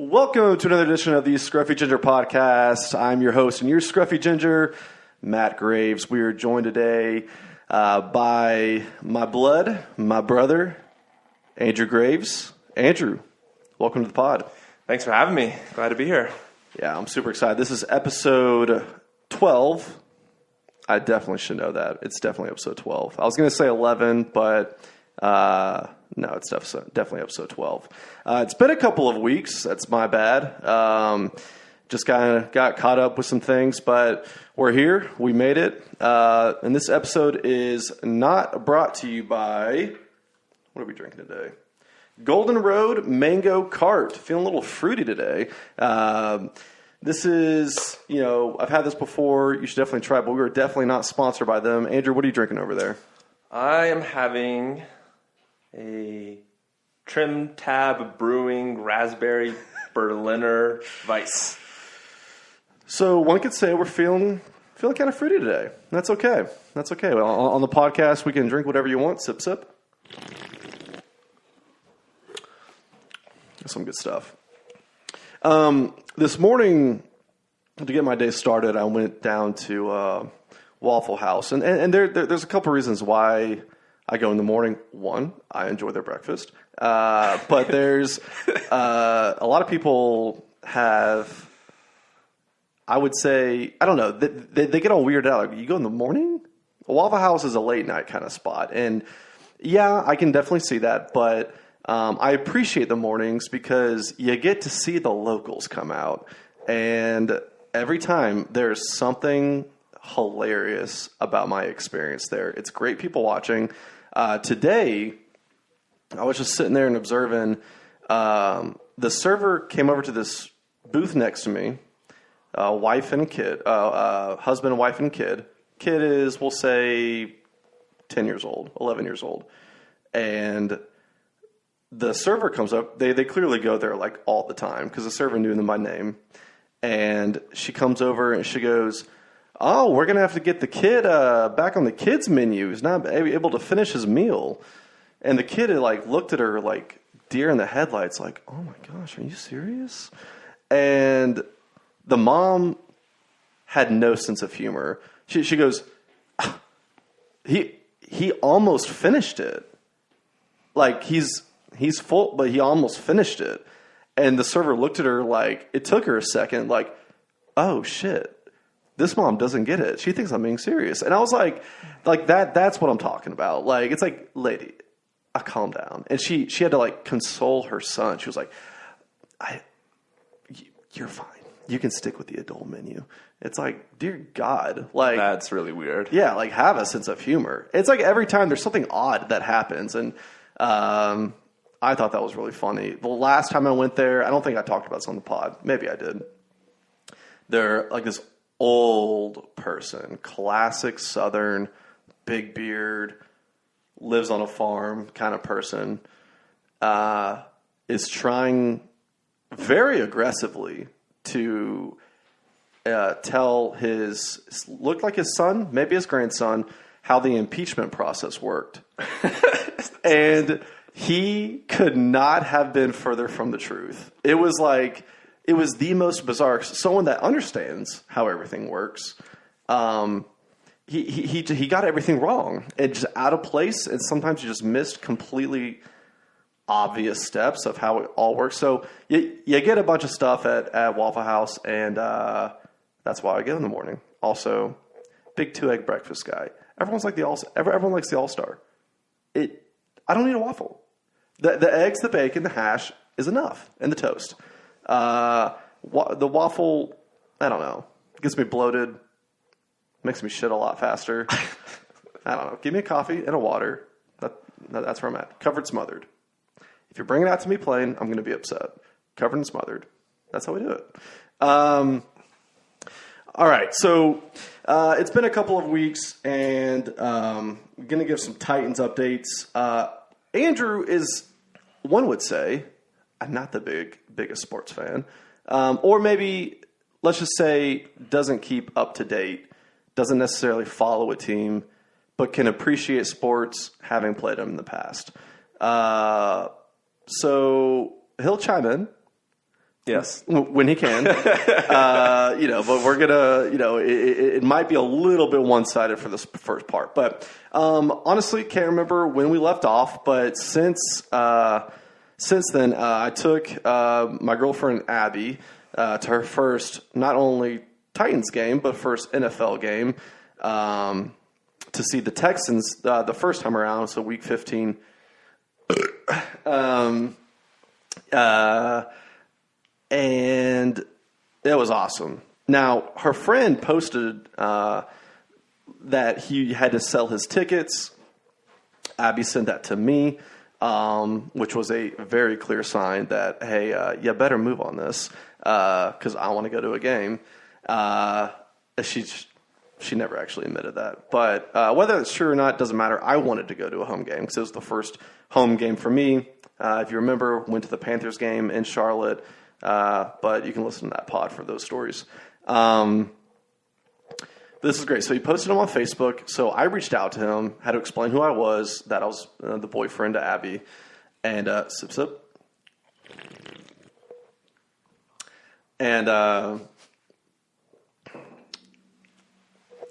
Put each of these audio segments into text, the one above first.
Welcome to another edition of the Scruffy Ginger Podcast. I'm your host and your Scruffy Ginger, Matt Graves. We are joined today by my blood, my brother, Andrew Graves. Andrew, welcome to the pod. Thanks for having me. Glad to be here. Yeah, I'm super excited. This is episode 12. I definitely should know that. It's definitely episode 12. I was going to say 11, but no, it's definitely episode 12. It's been a couple of weeks. That's my bad. Just kind of got caught up with some things, but we're here. We made it. And this episode is not brought to you by, what are we drinking today? Golden Road Mango Cart. Feeling a little fruity today. This is, I've had this before. You should definitely try it, but we were definitely not sponsored by them. Andrew, what are you drinking over there? I am having a Trim Tab Brewing Raspberry Berliner Weiss. So one could say we're feeling kind of fruity today. That's okay. Well, on the podcast, we can drink whatever you want. Sip, sip. That's some good stuff. This morning, to get my day started, I went down to Waffle House. And there's a couple reasons why I go in the morning. One, I enjoy their breakfast. But there's a lot of people have, I would say, I don't know, they get all weirded out. Like, you go in the morning? Waffle House is a late night kind of spot. And yeah, I can definitely see that. But I appreciate the mornings because you get to see the locals come out. And every time there's something hilarious about my experience there. It's great people watching. Today, I was just sitting there and observing. The server came over to this booth next to me, wife and kid, husband, wife, and kid. Kid is, we'll say, 10 years old, 11 years old. And the server comes up. They clearly go there like all the time because the server knew them by name. And she comes over and she goes, "Oh, we're going to have to get the kid back on the kids menu. He's not able to finish his meal." And the kid had looked at her like deer in the headlights, like, "Oh my gosh, are you serious?" And the mom had no sense of humor. She goes, he almost finished it. Like he's full, but he almost finished it. And the server looked at her like, it took her a second, like, "Oh shit. This mom doesn't get it. She thinks I'm being serious." And I was like that's what I'm talking about. Like, it's like, lady, calm down. And she had to console her son. She was like, "You're fine. You can stick with the adult menu." It's like, dear God, that's really weird. Yeah, have a sense of humor. It's like every time there's something odd that happens, and I thought that was really funny. The last time I went there, I don't think I talked about this on the pod. Maybe I did. They're like this old person, classic Southern, big beard, lives on a farm kind of person, is trying very aggressively to tell looked like his son, maybe his grandson, how the impeachment process worked. And he could not have been further from the truth. It was the most bizarre. Someone that understands how everything works, he got everything wrong and just out of place. And sometimes you just missed completely obvious steps of how it all works. So you get a bunch of stuff at Waffle House, and that's why I get in the morning. Also, big 2-egg breakfast guy. Everyone likes the All-Star. I don't need a waffle. The eggs, the bacon, the hash is enough, and the toast. The waffle, I don't know, gets me bloated, makes me shit a lot faster. I don't know. Give me a coffee and a water. That's where I'm at. Covered, smothered. If you're bringing it out to me plain, I'm going to be upset. Covered and smothered. That's how we do it. All right, so it's been a couple of weeks, and I'm going to give some Titans updates. Andrew is, one would say, not the biggest sports fan, or maybe, let's just say, doesn't keep up to date, doesn't necessarily follow a team, but can appreciate sports having played them in the past. So he'll chime in. Yes. When he can. But we're going to, it might be a little bit one-sided for this first part. But honestly, can't remember when we left off. But since then, I took my girlfriend, Abby, to her first, not only Titans game, but first NFL game to see the Texans the first time around, so week 15. And it was awesome. Now, her friend posted that he had to sell his tickets. Abby sent that to me, which was a very clear sign that, hey, you better move on this because I want to go to a game. She never actually admitted that. But whether it's true or not doesn't matter. I wanted to go to a home game because it was the first home game for me. If you remember, went to the Panthers game in Charlotte. But you can listen to that pod for those stories. This is great. So he posted them on Facebook. So I reached out to him, had to explain who I was, that I was the boyfriend to Abby. And sip.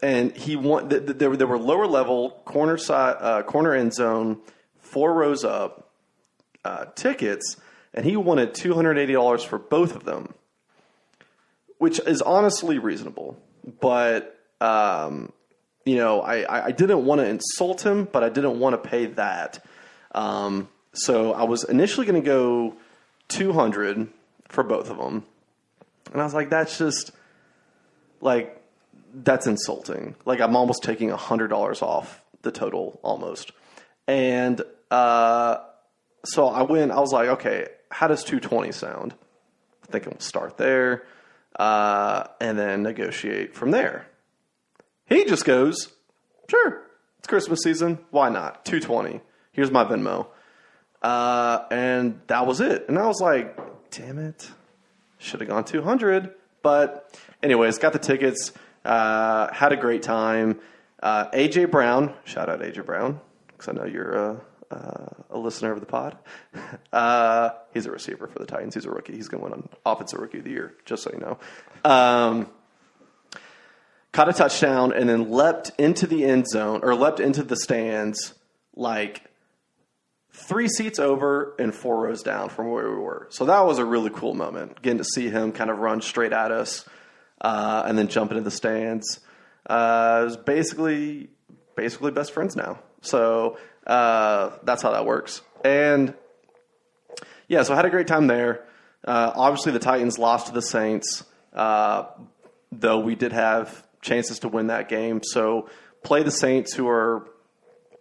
And he there were lower level corner end zone, 4 rows up tickets, and he wanted $280 for both of them, which is honestly reasonable. But I didn't want to insult him, but I didn't want to pay that. So I was initially going to go $200 for both of them, and I was like, that's just like. That's insulting. Like, I'm almost taking $100 off the total, almost. And so I was like, okay, how does 220 sound? I think we'll start there and then negotiate from there. He just goes, sure, it's Christmas season. Why not? 220. Here's my Venmo. And that was it. And I was like, damn it. Should have gone 200. But anyways, got the tickets. Had a great time. AJ Brown, shout out AJ Brown, because I know you're a listener of the pod. He's a receiver for the Titans. He's a rookie. He's going to win Offensive Rookie of the Year, just so you know. Caught a touchdown and then leapt into the end zone, or leapt into the stands, like 3 seats over and 4 rows down from where we were. So that was a really cool moment, getting to see him kind of run straight at us. And then jump into the stands. It was basically best friends now. So that's how that works. And yeah, so I had a great time there. Obviously, the Titans lost to the Saints, though we did have chances to win that game. So play the Saints, who are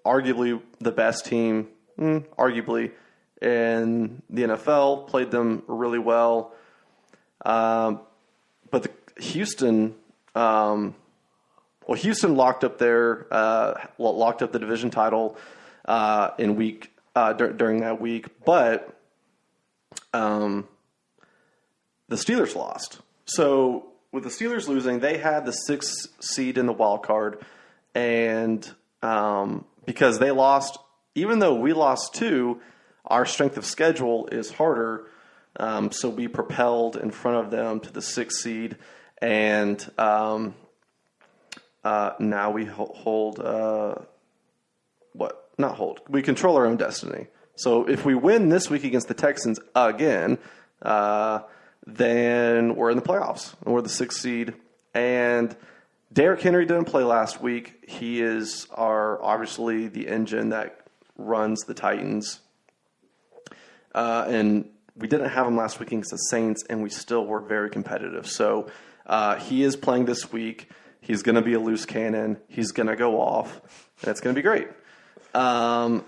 arguably the best team, arguably, in the NFL. Played them really well. But Houston locked up the division title during that week, but the Steelers lost. So with the Steelers losing, they had the 6th seed in the wild card, and because they lost, even though we lost 2, our strength of schedule is harder. So we propelled in front of them to the 6th seed. And now we we control our own destiny. So if we win this week against the Texans again, then we're in the playoffs. And we're the 6th seed. And Derrick Henry didn't play last week. He is obviously the engine that runs the Titans. And we didn't have him last week against the Saints, and we still were very competitive. So he is playing this week. He's going to be a loose cannon. He's going to go off, and it's going to be great. Yeah,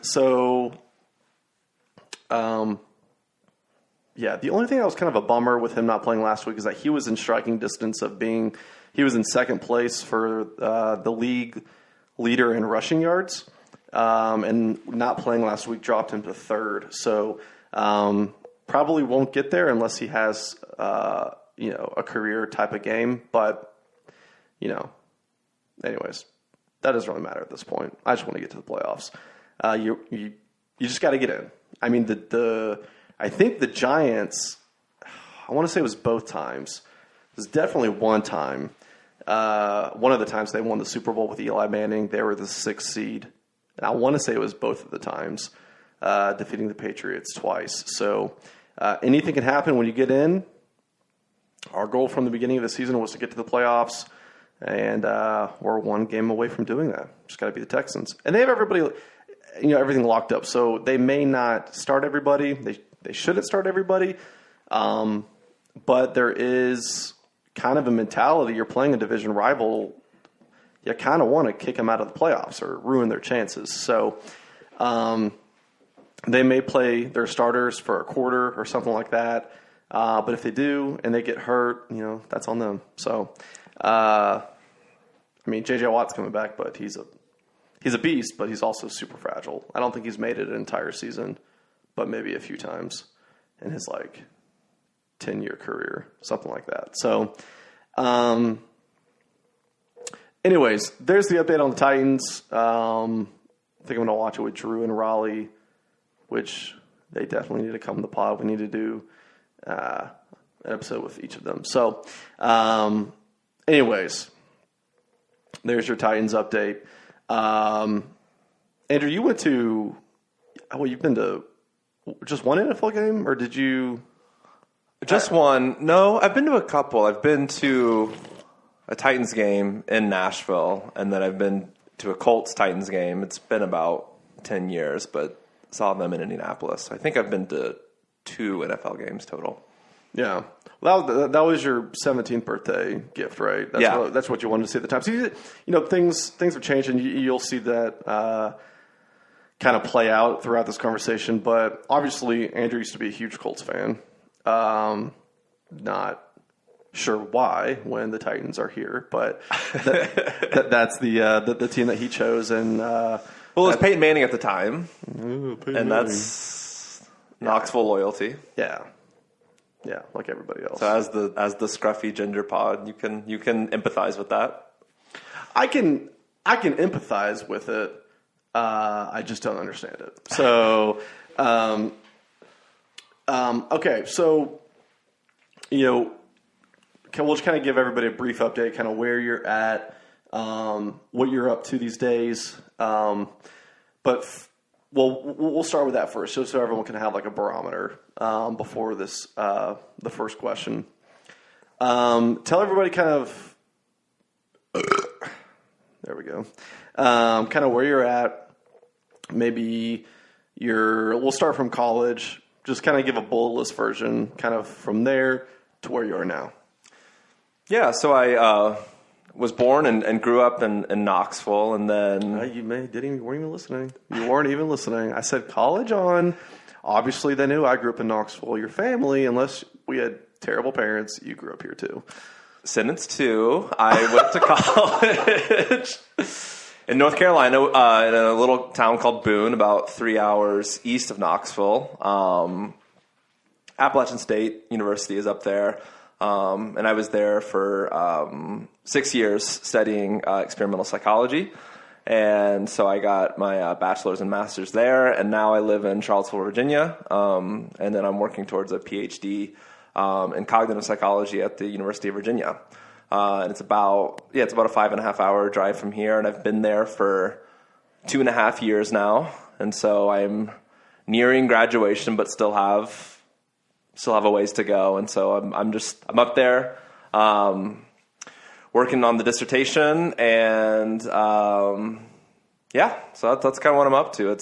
the only thing that was kind of a bummer with him not playing last week is that he was in striking distance of he was in second place for the league leader in rushing yards, and not playing last week dropped him to 3rd. So probably won't get there unless he has a career type of game. But anyways, that doesn't really matter at this point. I just want to get to the playoffs. You just got to get in. I mean, I think the Giants. I want to say it was both times. It was definitely one time. One of the times they won the Super Bowl with Eli Manning, they were the 6th seed. And I want to say it was both of the times, defeating the Patriots twice. So anything can happen when you get in. Our goal from the beginning of the season was to get to the playoffs, and we're one game away from doing that. Just got to be the Texans. And they have everybody, everything locked up. So they may not start everybody. They shouldn't start everybody. But there is kind of a mentality. You're playing a division rival. You kind of want to kick them out of the playoffs or ruin their chances. So they may play their starters for a quarter or something like that. But if they do and they get hurt, that's on them. So, J.J. Watt's coming back, but he's a beast, but he's also super fragile. I don't think he's made it an entire season, but maybe a few times in his 10-year career, something like that. So, anyways, there's the update on the Titans. I think I'm going to watch it with Drew and Raleigh, which they definitely need to come to the pod. We need to do an episode with each of them. So, anyways, there's your Titans update. Andrew, you went to, you've been to just one NFL game, or did you? Just one. No, I've been to a couple. I've been to a Titans game in Nashville, and then I've been to a Colts-Titans game. It's been about 10 years, but saw them in Indianapolis. So I think I've been to 2 NFL games total. Yeah. Well, that was your 17th birthday gift, right? That's what you wanted to see at the time. So, things have changed, and you'll see that kind of play out throughout this conversation. But obviously, Andrew used to be a huge Colts fan. Not sure why when the Titans are here, but that's the team that he chose. And well, it was Peyton Manning at the time, that's Knoxville loyalty. Yeah. Yeah, like everybody else. So as the Scruffy Ginger Pod, you can empathize with that. I can empathize with it. I just don't understand it. So, okay. So, we'll just kind of give everybody a brief update, kind of where you're at, what you're up to these days. We'll start with that first, so everyone can have a barometer before this the first question. Tell everybody kind of there we go, kind of where you're at. Maybe we'll start from college. Just kind of give a bullet list version, kind of from there to where you are now. Yeah, so I was born and grew up in Knoxville, and then you weren't even listening. You weren't even listening. I said college on. Obviously, they knew I grew up in Knoxville. Your family, unless we had terrible parents, you grew up here too. Sentence 2. I went to college in North Carolina, in a little town called Boone, about 3 hours east of Knoxville. Appalachian State University is up there. And I was there for 6 years studying experimental psychology. And so I got my bachelor's and master's there. And now I live in Charlottesville, Virginia. And then I'm working towards a PhD in cognitive psychology at the University of Virginia. And it's about a 5.5 hour drive from here. And I've been there for 2.5 years now. And so I'm nearing graduation, but still have a ways to go. And so I'm up there, working on the dissertation, and so that's kind of what I'm up to.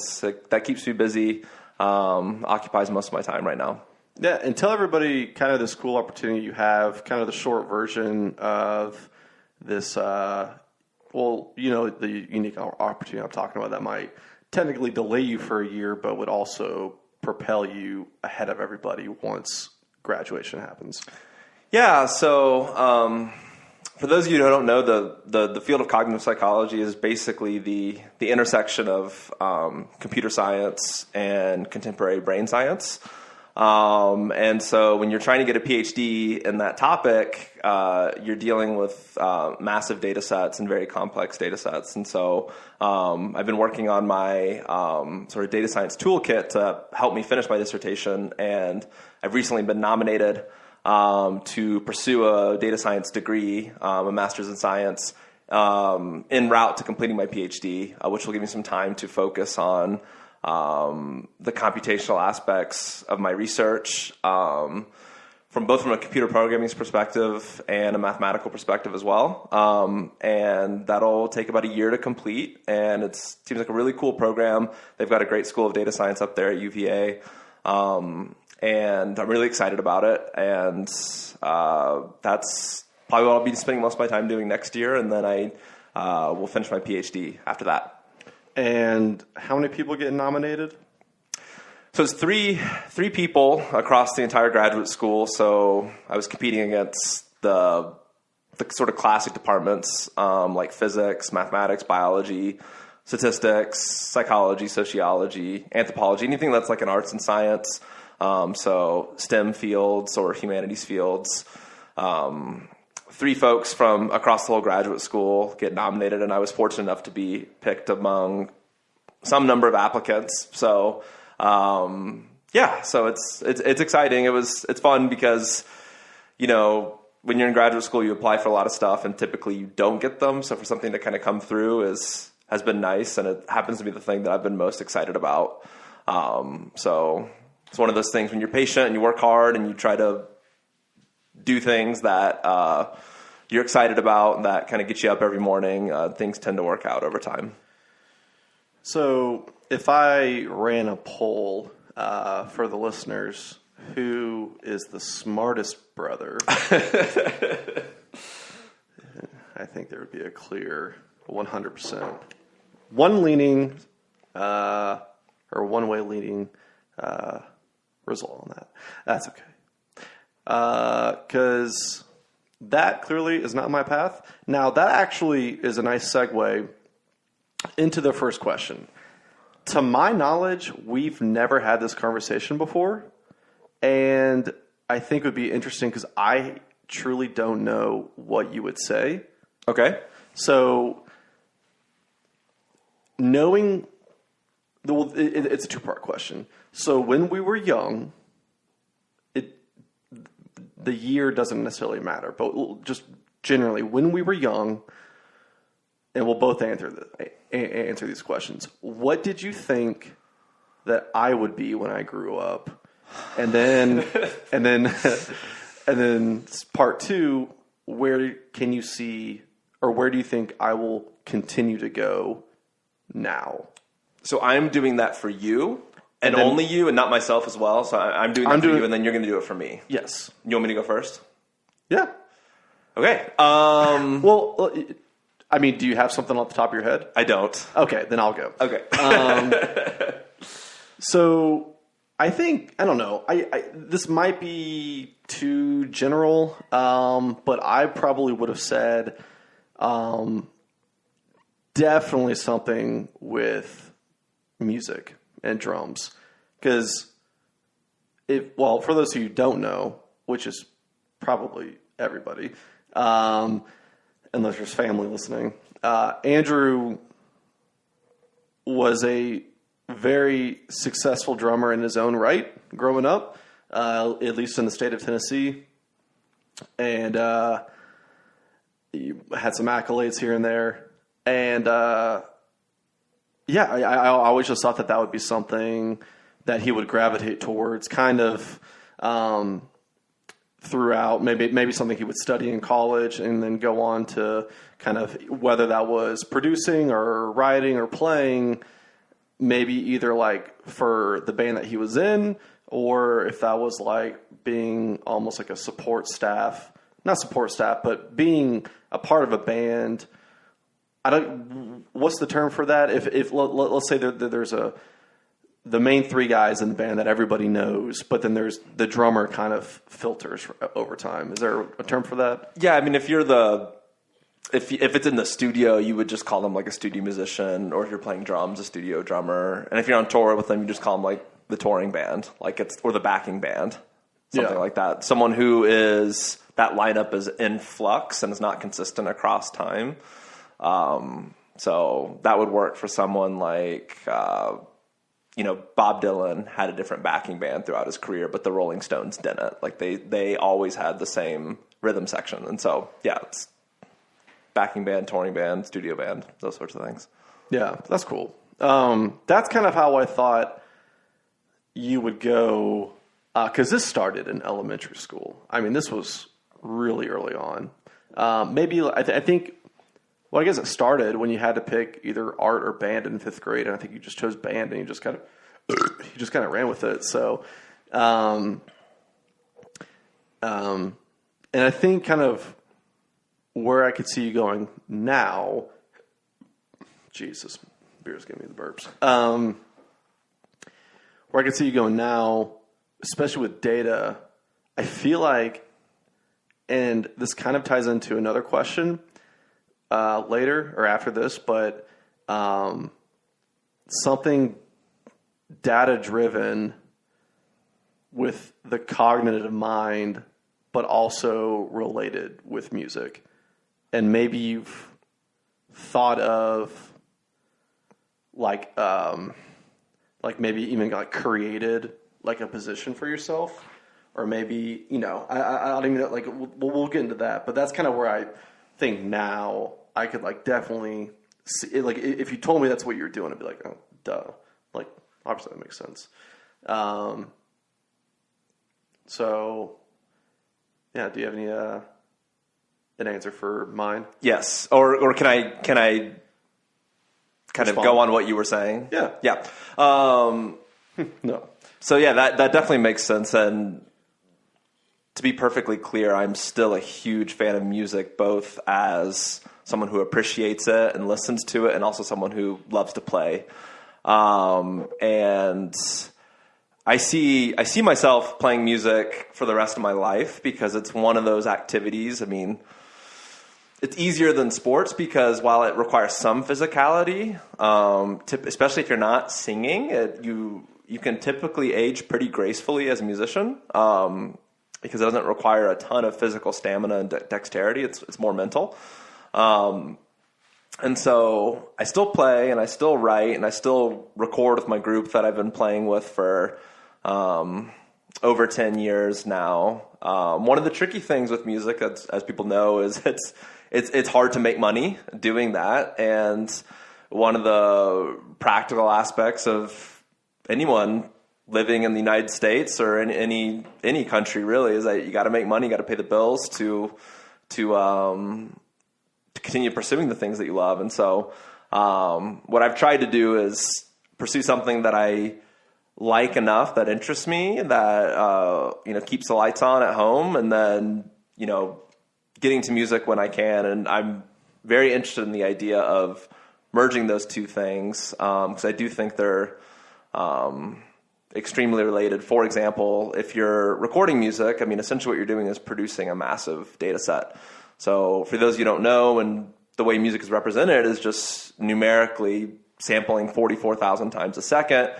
That keeps me busy, occupies most of my time right now. Yeah, and tell everybody kind of this cool opportunity you have, kind of the short version of this, the unique opportunity I'm talking about that might technically delay you for a year, but would also propel you ahead of everybody once graduation happens. Yeah, so for those of you who don't know, the field of cognitive psychology is basically the intersection of computer science and contemporary brain science. And so when you're trying to get a PhD in that topic, you're dealing with massive data sets and very complex data sets. And so I've been working on my sort of data science toolkit to help me finish my dissertation. And I've recently been nominated to pursue a data science degree, a master's in science, en route to completing my PhD, which will give me some time to focus on the computational aspects of my research, from a computer programming perspective and a mathematical perspective as well. And that'll take about a year to complete. And it seems like a really cool program. They've got a great school of data science up there at UVA. And I'm really excited about it. And that's probably what I'll be spending most of my time doing next year. And then I will finish my PhD after that. And how many people get nominated? So it's three people across the entire graduate school. So I was competing against the sort of classic departments, like physics, mathematics, biology, statistics, psychology, sociology, anthropology, anything that's like an arts and science. So STEM fields or humanities fields. Three folks from across the whole graduate school get nominated, and I was fortunate enough to be picked among some number of applicants. So, so it's exciting. It's fun because, when you're in graduate school, you apply for a lot of stuff, and typically you don't get them. So for something to kind of come through has been nice, and it happens to be the thing that I've been most excited about. So it's one of those things when you're patient and you work hard and you try to do things that you're excited about and that kind of get you up every morning, things tend to work out over time. So if I ran a poll for the listeners, who is the smartest brother? I think there would be a clear 100%. One-way leaning result on that. That's okay. Because that clearly is not my path. Now, that actually is a nice segue into the first question. To my knowledge, we've never had this conversation before, and I think it would be interesting because I truly don't know what you would say. Okay. So, knowing... it's a two-part question. So, when we were young... the year doesn't necessarily matter, but just generally, when we were young, and we'll both answer these questions. What did you think that I would be when I grew up? And then, and then part two, where can you see, or where do you think I will continue to go now? So I'm doing that for you. And then, only you and not myself as well. So I'm doing that for you, and then you're going to do it for me. Yes. You want me to go first? Yeah. Okay. Well, I mean, do you have something off the top of your head? I don't. Okay, then I'll go. Okay. So I think, I don't know, this might be too general, but I probably would have said definitely something with music and drums, because for those who don't know, which is probably everybody, unless there's family listening, Andrew was a very successful drummer in his own right growing up, at least in the state of Tennessee, and he had some accolades here and there, and I always just thought that would be something that he would gravitate towards, kind of throughout. Maybe something he would study in college and then go on to kind of, whether that was producing or writing or playing, maybe either like for the band that he was in, or if that was like being almost like a support staff, not support staff, but being a part of a band. What's the term for that? If let's say there's the main three guys in the band that everybody knows, but then there's the drummer kind of filters over time. Is there a term for that? Yeah, I mean, if it's in the studio, you would just call them like a studio musician, or if you're playing drums, a studio drummer. And if you're on tour with them, you just call them like the touring band, or the backing band, something like that. Someone who is, that lineup is in flux and is not consistent across time. So that would work for someone like, Bob Dylan had a different backing band throughout his career, but the Rolling Stones didn't. Like they always had the same rhythm section. And so, yeah, it's backing band, touring band, studio band, those sorts of things. Yeah, that's cool. That's kind of how I thought you would go, because this started in elementary school. I mean, this was really early on. Maybe I think. Well, I guess it started when you had to pick either art or band in 5th grade, and I think you just chose band, and you just kind of ran with it. So, and I think kind of where I could see you going now. Jesus, beer's giving me the burps. Where I could see you going now, especially with data, I feel like, and this kind of ties into another question. Later or after this, but something data-driven with the cognitive mind, but also related with music. And maybe you've thought of like maybe even created like a position for yourself, or maybe, I don't even know, we'll get into that, but that's kind of where I think now I could definitely see it. If you told me that's what you're doing, I'd be like, oh, duh. Obviously that makes sense. So yeah, do you have any an answer for mine? Yes. Or can I kind of go on what you were saying? Yeah. No. So yeah, that definitely makes sense. And to be perfectly clear, I'm still a huge fan of music, both as someone who appreciates it and listens to it, and also someone who loves to play. And I see myself playing music for the rest of my life because it's one of those activities. I mean, it's easier than sports because while it requires some physicality, especially if you're not singing, you can typically age pretty gracefully as a musician. Because it doesn't require a ton of physical stamina and dexterity. It's more mental. And so I still play and I still write and I still record with my group that I've been playing with for over 10 years now. One of the tricky things with music, as people know, is it's hard to make money doing that. And one of the practical aspects of anyone living in the United States or in any country really is that you got to make money, you got to pay the bills to continue pursuing the things that you love. And so, what I've tried to do is pursue something that I like enough, that interests me, that, keeps the lights on at home, and then, getting to music when I can. And I'm very interested in the idea of merging those two things. 'Cause I do think they're, extremely related. For example, if you're recording music, I mean, essentially what you're doing is producing a massive data set. So for those of you who don't know, and the way music is represented is just numerically sampling 44,000 times a second,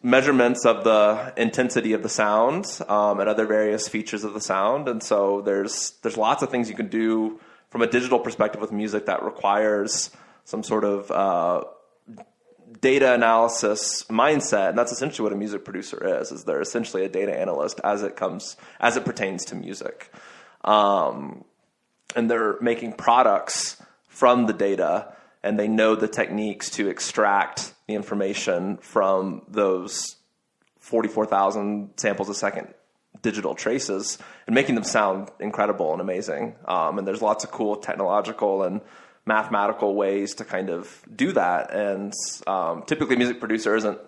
measurements of the intensity of the sound, and other various features of the sound. And so there's lots of things you can do from a digital perspective with music that requires some sort of, data analysis mindset, and that's essentially what a music producer is they're essentially a data analyst as it pertains to music. And they're making products from the data, and they know the techniques to extract the information from those 44,000 samples a second digital traces and making them sound incredible and amazing. And there's lots of cool technological and mathematical ways to kind of do that. And typically a music producer isn't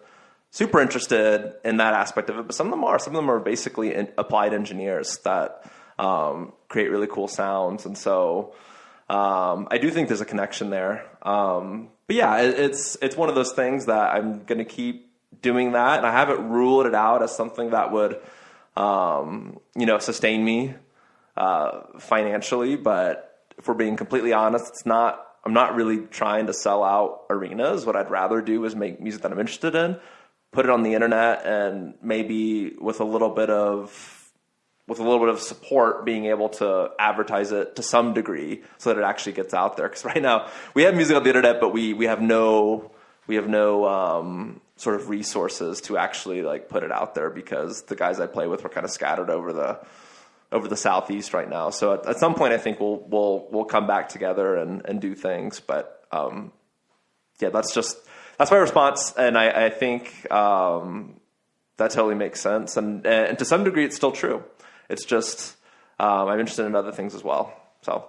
super interested in that aspect of it, but some of them are. Some of them are basically applied engineers that create really cool sounds. And so I do think there's a connection there. But yeah, it's one of those things that I'm going to keep doing that. And I haven't ruled it out as something that would, sustain me financially, but if we're being completely honest, it's not I'm not really trying to sell out arenas. What I'd rather do is make music that I'm interested in, put it on the internet, and maybe with a little bit of support, being able to advertise it to some degree so that it actually gets out there. Because right now we have music on the internet, but we have no sort of resources to actually like put it out there, because the guys I play with were kind of scattered over the Southeast right now. So at some point, I think we'll come back together and do things. But yeah, that's my response, and I think that totally makes sense, and to some degree, it's still true. It's just I'm interested in other things as well. So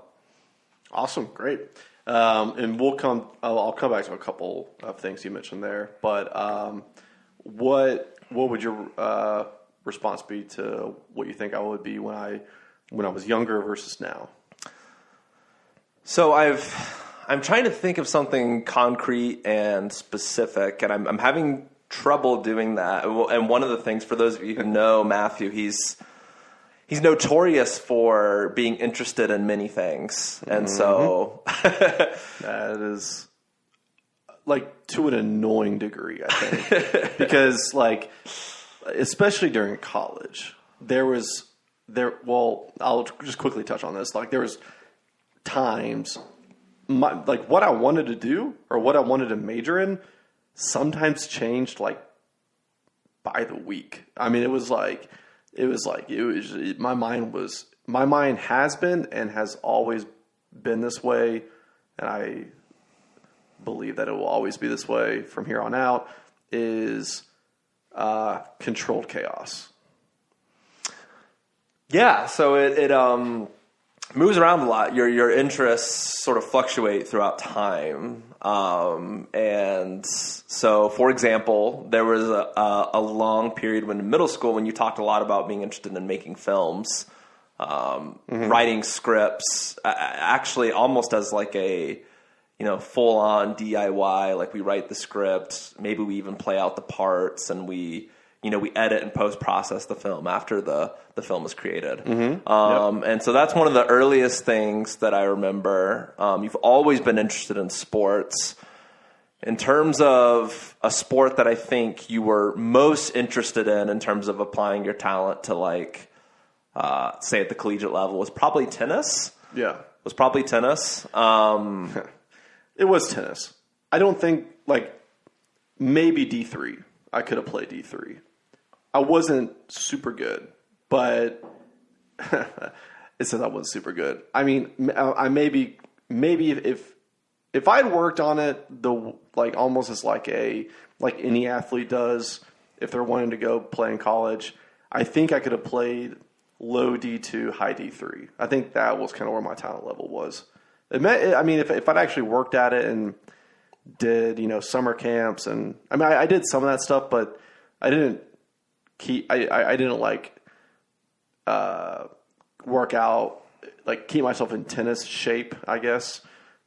awesome, great. And I'll come back to a couple of things you mentioned there. But what would your response be to what you think I would be when I was younger versus now? So I'm trying to think of something concrete and specific, and I'm having trouble doing that. And one of the things, for those of you who know Matthew, he's notorious for being interested in many things. And so that is like to an annoying degree, I think, because like, especially during college, I'll just quickly touch on this. Like there was times like what I wanted to do or what I wanted to major in sometimes changed like by the week. I mean, my mind has been and has always been this way, and I believe that it will always be this way from here on out, is controlled chaos. Yeah, so it moves around a lot. Your interests sort of fluctuate throughout time. And so, for example, there was a long period when in middle school when you talked a lot about being interested in making films, writing scripts, actually almost as like a, full on DIY, like we write the script, maybe we even play out the parts, and we edit and post-process the film after the film is created. And so that's one of the earliest things that I remember. You've always been interested in sports. In terms of a sport that I think you were most interested in terms of applying your talent to, like, say at the collegiate level, was probably tennis. Yeah. Was probably tennis. It was tennis. I don't think, like, maybe D3. I could have played D3. I wasn't super good, but it says I wasn't super good. I mean, I maybe if I'd worked on it, almost as like any athlete does, if they're wanting to go play in college, I think I could have played low D2, high D3. I think that was kind of where my talent level was. If I'd actually worked at it and did, summer camps, and I did some of that stuff, but I didn't work out, like keep myself in tennis shape, I guess.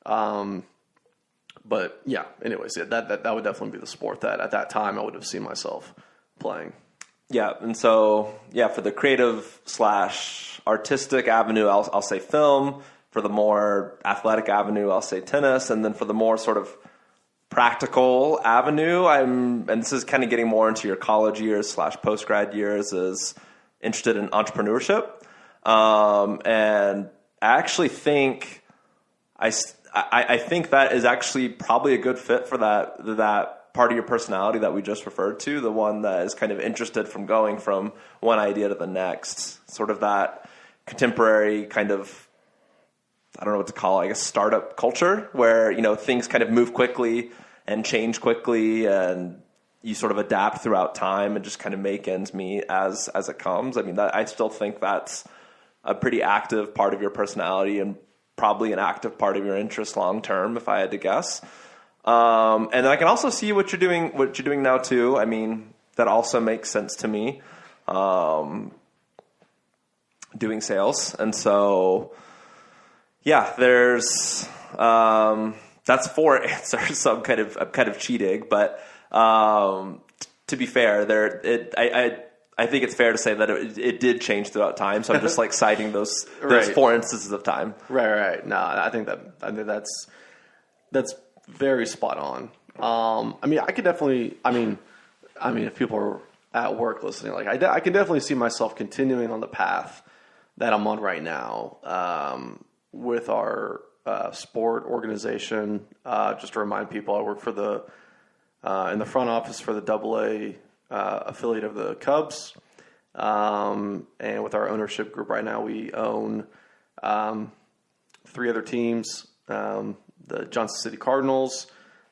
But yeah, anyways, that would definitely be the sport that at that time I would have seen myself playing. Yeah. And so, for the creative / artistic avenue, I'll say film. For the more athletic avenue, I'll say tennis. And then for the more sort of practical avenue, and this is kind of getting more into your college years / post-grad years, is interested in entrepreneurship. And I actually think I think that is actually probably a good fit for that part of your personality that we just referred to, the one that is kind of interested from going from one idea to the next, sort of that contemporary kind of, I don't know what to call it, I guess startup culture where, things kind of move quickly and change quickly, and you sort of adapt throughout time and just kind of make ends meet as it comes. I mean, I still think that's a pretty active part of your personality and probably an active part of your interest long term, if I had to guess. And I can also see what you're doing now too. I mean, that also makes sense to me. Doing sales, and so. Yeah, there's that's 4 answers. So I'm kind of cheating, but to be fair, I think it's fair to say that it did change throughout time. So I'm just like citing those right. 4 instances of time. Right. No, I think that's that's very spot on. I mean, I could definitely. I mean, if people are at work listening, like I can definitely see myself continuing on the path that I'm on right now with our sport organization. Just to remind people, I work for in the front office for the AA affiliate of the Cubs, and with our ownership group right now, we own 3 other teams: the Johnson City Cardinals,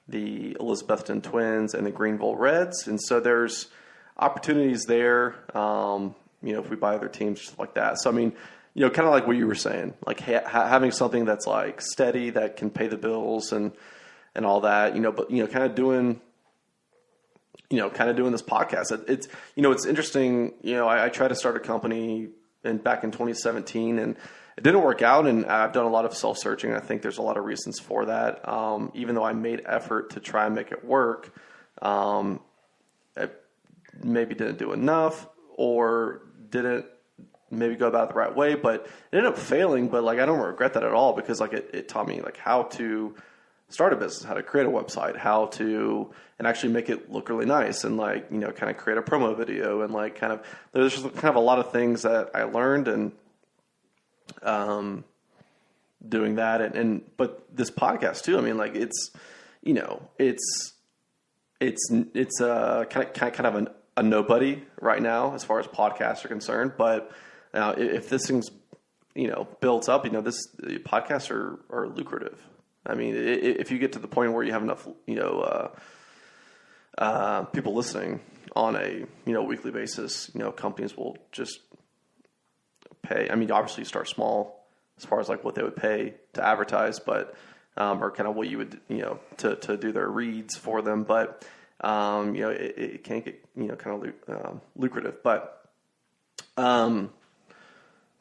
the Elizabethton Twins, and the Greenville Reds. And so there's opportunities there, if we buy other teams, just like that. So, I mean, kind of like what you were saying, like having something that's like steady that can pay the bills and all that, but, kind of doing this podcast. It's interesting. I tried to start a company back in 2017 and it didn't work out, and I've done a lot of self-searching. I think there's a lot of reasons for that. Even though I made effort to try and make it work, I maybe didn't do enough or didn't maybe go about it the right way, but it ended up failing. But like, I don't regret that at all, because like it taught me like how to start a business, how to create a website, how to and actually make it look really nice, and like kind of create a promo video, and like there's just kind of a lot of things that I learned and doing that, but this podcast too. I mean, like it's kind of a nobody right now as far as podcasts are concerned. But if this thing's builds up, podcasts are lucrative. I mean, if you get to the point where you have enough people listening on a weekly basis, companies will just pay. I mean, obviously you start small as far as like what they would pay to advertise, but or kind of what you would to do their reads for them, but it can get kind of lucrative. But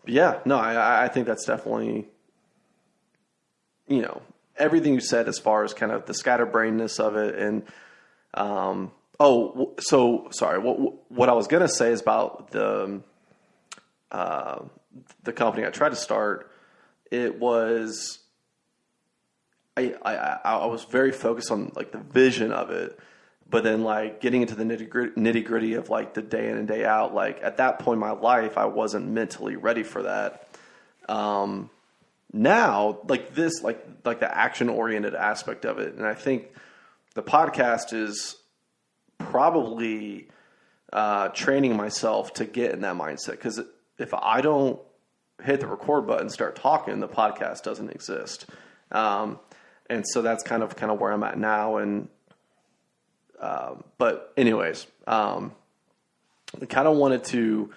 yeah, no, I think that's definitely everything you said as far as kind of the scatterbrainness of it. And so sorry, what I was gonna say is about the company I tried to start. It was I was very focused on like the vision of it, but then like getting into the nitty gritty of like the day in and day out. Like at that point in my life, I wasn't mentally ready for that. Now, like this, like the action oriented aspect of it, and I think the podcast is probably training myself to get in that mindset, because if I don't hit the record button and start talking, the podcast doesn't exist. And so that's kind of where I'm at now. And but anyways, I kind of wanted to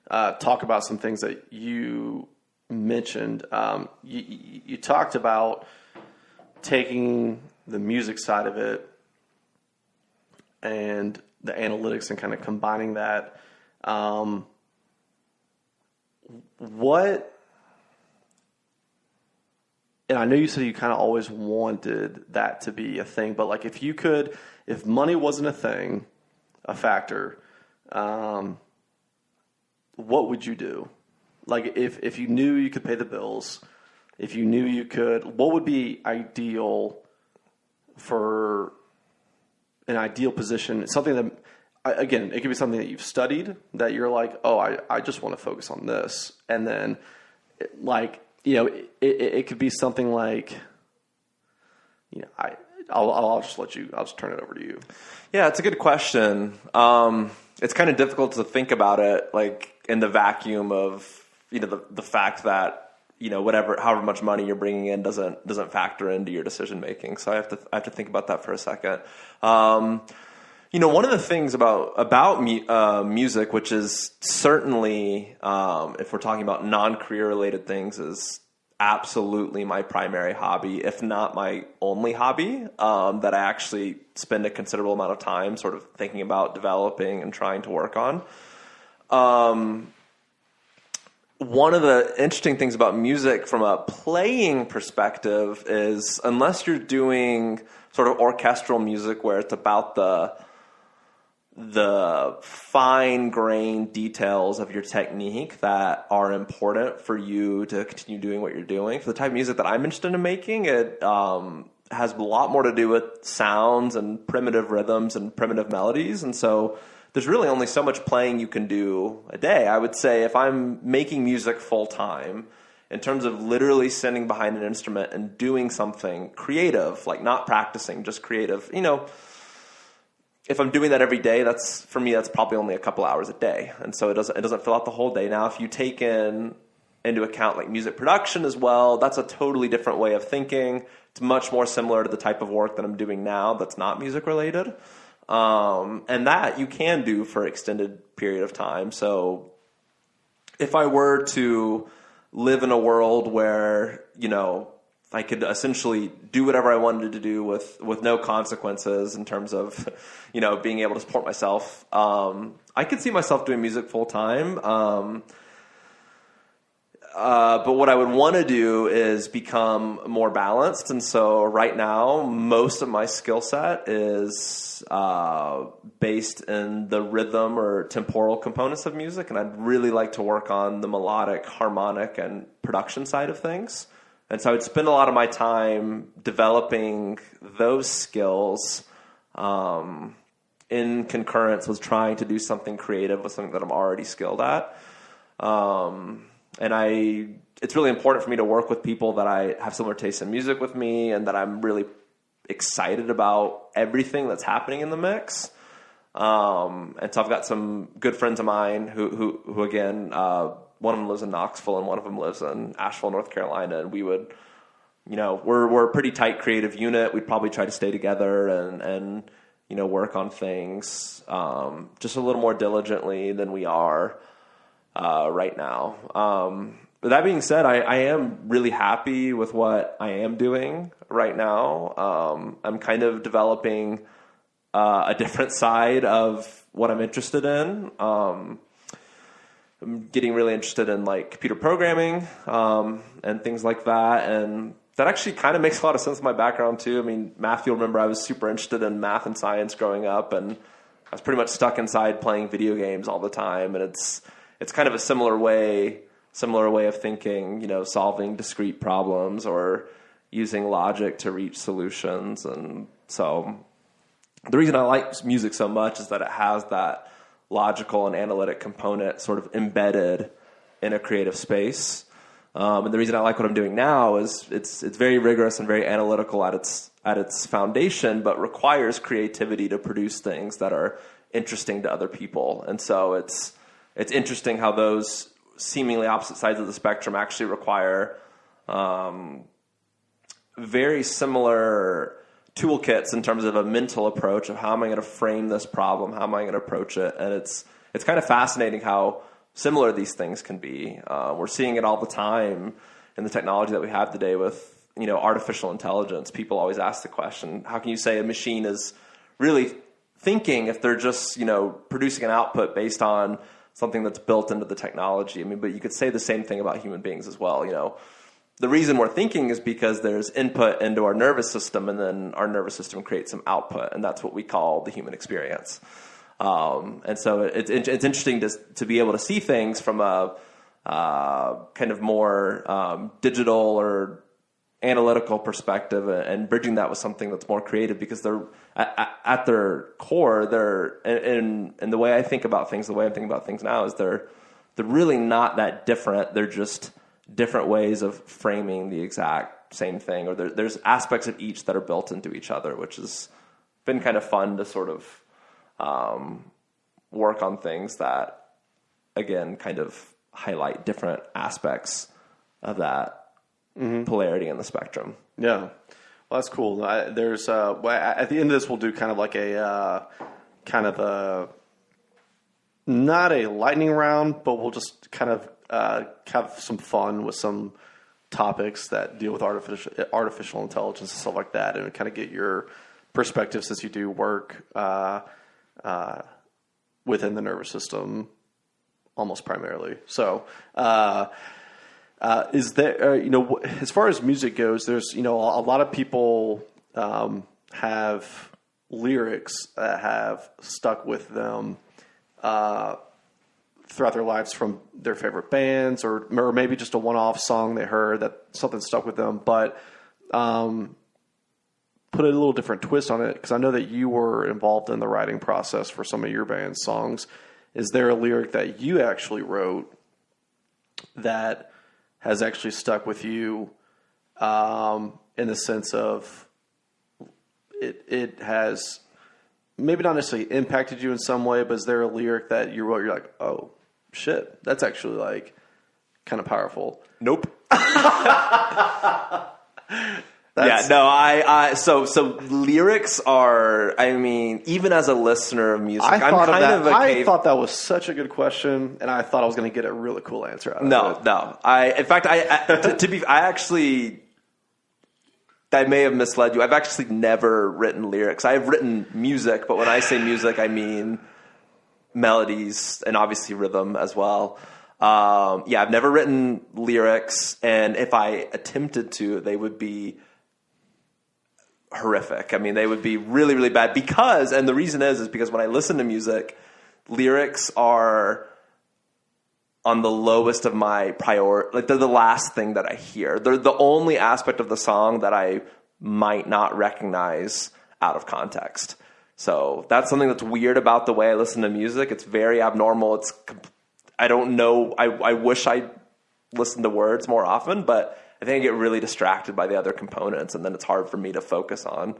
talk about some things that you mentioned. You talked about taking the music side of it and the analytics and kind of combining that. And I know you said you kind of always wanted that to be a thing, but like if money wasn't a factor, what would you do? Like if you knew you could pay the bills, if you knew you could, what would be ideal for an ideal position? Something that, again, it could be something that you've studied that you're like, oh, I just want to focus on this. And then like, it could be something like, I'll just turn it over to you. Yeah, it's a good question. It's kind of difficult to think about it like in the vacuum of, the fact that, however much money you're bringing in doesn't factor into your decision making. So I have to think about that for a second. One of the things about music, which is certainly, if we're talking about non-career related things, is absolutely my primary hobby, if not my only hobby, that I actually spend a considerable amount of time sort of thinking about developing and trying to work on. One of the interesting things about music from a playing perspective is, unless you're doing sort of orchestral music where it's about the fine-grained details of your technique that are important for you to continue doing what you're doing, for the type of music that I'm interested in making, has a lot more to do with sounds and primitive rhythms and primitive melodies. And so there's really only so much playing you can do a day. I would say if I'm making music full time, in terms of literally sitting behind an instrument and doing something creative, like not practicing, just creative, if I'm doing that every day, that's probably only a couple hours a day. And so it doesn't fill out the whole day. Now, if you take into account like music production as well, that's a totally different way of thinking. It's much more similar to the type of work that I'm doing now that's not music related. And that you can do for an extended period of time. So if I were to live in a world where, I could essentially do whatever I wanted to do with no consequences in terms of, being able to support myself, I could see myself doing music full time. But what I would want to do is become more balanced. And so right now, most of my skill set is based in the rhythm or temporal components of music. And I'd really like to work on the melodic, harmonic, and production side of things. And so I would spend a lot of my time developing those skills in concurrence with trying to do something creative with something that I'm already skilled at. And it's really important for me to work with people that I have similar tastes in music with me and that I'm really excited about everything that's happening in the mix. And so I've got some good friends of mine who again, one of them lives in Knoxville and one of them lives in Asheville, North Carolina. And we would, we're a pretty tight creative unit. We'd probably try to stay together and work on things just a little more diligently than we are right now. But that being said, I am really happy with what I am doing right now. I'm kind of developing a different side of what I'm interested in. I'm getting really interested in like computer programming and things like that. And that actually kind of makes a lot of sense in my background too. I mean, math, you'll remember I was super interested in math and science growing up, and I was pretty much stuck inside playing video games all the time. And it's kind of a similar way of thinking, solving discrete problems or using logic to reach solutions. And so the reason I like music so much is that it has that logical and analytic component sort of embedded in a creative space. And the reason I like what I'm doing now is it's very rigorous and very analytical at its foundation, but requires creativity to produce things that are interesting to other people. And so it's interesting how those seemingly opposite sides of the spectrum actually require very similar toolkits in terms of a mental approach of how am I going to frame this problem, how am I going to approach it, and it's kind of fascinating how similar these things can be. We're seeing it all the time in the technology that we have today with artificial intelligence. People always ask the question, how can you say a machine is really thinking if they're just producing an output based on something that's built into the technology? I mean, but you could say the same thing about human beings as well. The reason we're thinking is because there's input into our nervous system, and then our nervous system creates some output, and that's what we call the human experience. And so it's interesting to be able to see things from a kind of more digital or analytical perspective, and bridging that with something that's more creative, because they're at their core, they're and the way I think about things, the way I'm thinking about things now is they're really not that different. They're just different ways of framing the exact same thing, or there's aspects of each that are built into each other, which has been kind of fun to sort of work on things that, again, kind of highlight different aspects of that polarity in the spectrum. Yeah. Well, that's cool. There's at the end of this, we'll do kind of like a not a lightning round, but we'll just kind of have some fun with some topics that deal with artificial intelligence and stuff like that, and kind of get your perspective since you do work within the nervous system almost primarily. So, is there, as far as music goes, there's, a lot of people have lyrics that have stuck with them throughout their lives from their favorite bands, or maybe just a one-off song they heard that something stuck with them. But put a little different twist on it, because I know that you were involved in the writing process for some of your band's songs. Is there a lyric that you actually wrote that has actually stuck with you in the sense of it has maybe not necessarily impacted you in some way, but is there a lyric that you wrote, you're like, oh, shit, that's actually like kind of powerful? Nope. So lyrics are, I mean, even as a listener of music, I thought that was such a good question, and I thought I was going to get a really cool answer out of it. No. I may have misled you. I've actually never written lyrics. I have written music, but when I say music, I mean melodies and obviously rhythm as well. I've never written lyrics, and if I attempted to, they would be horrific. I mean, they would be really, really bad and the reason is because when I listen to music, lyrics are on the lowest of my priority. Like, they're the last thing that I hear. They're the only aspect of the song that I might not recognize out of context. So that's something that's weird about the way I listen to music. It's very abnormal. I don't know. I wish I listened to words more often, but I think I get really distracted by the other components, and then it's hard for me to focus on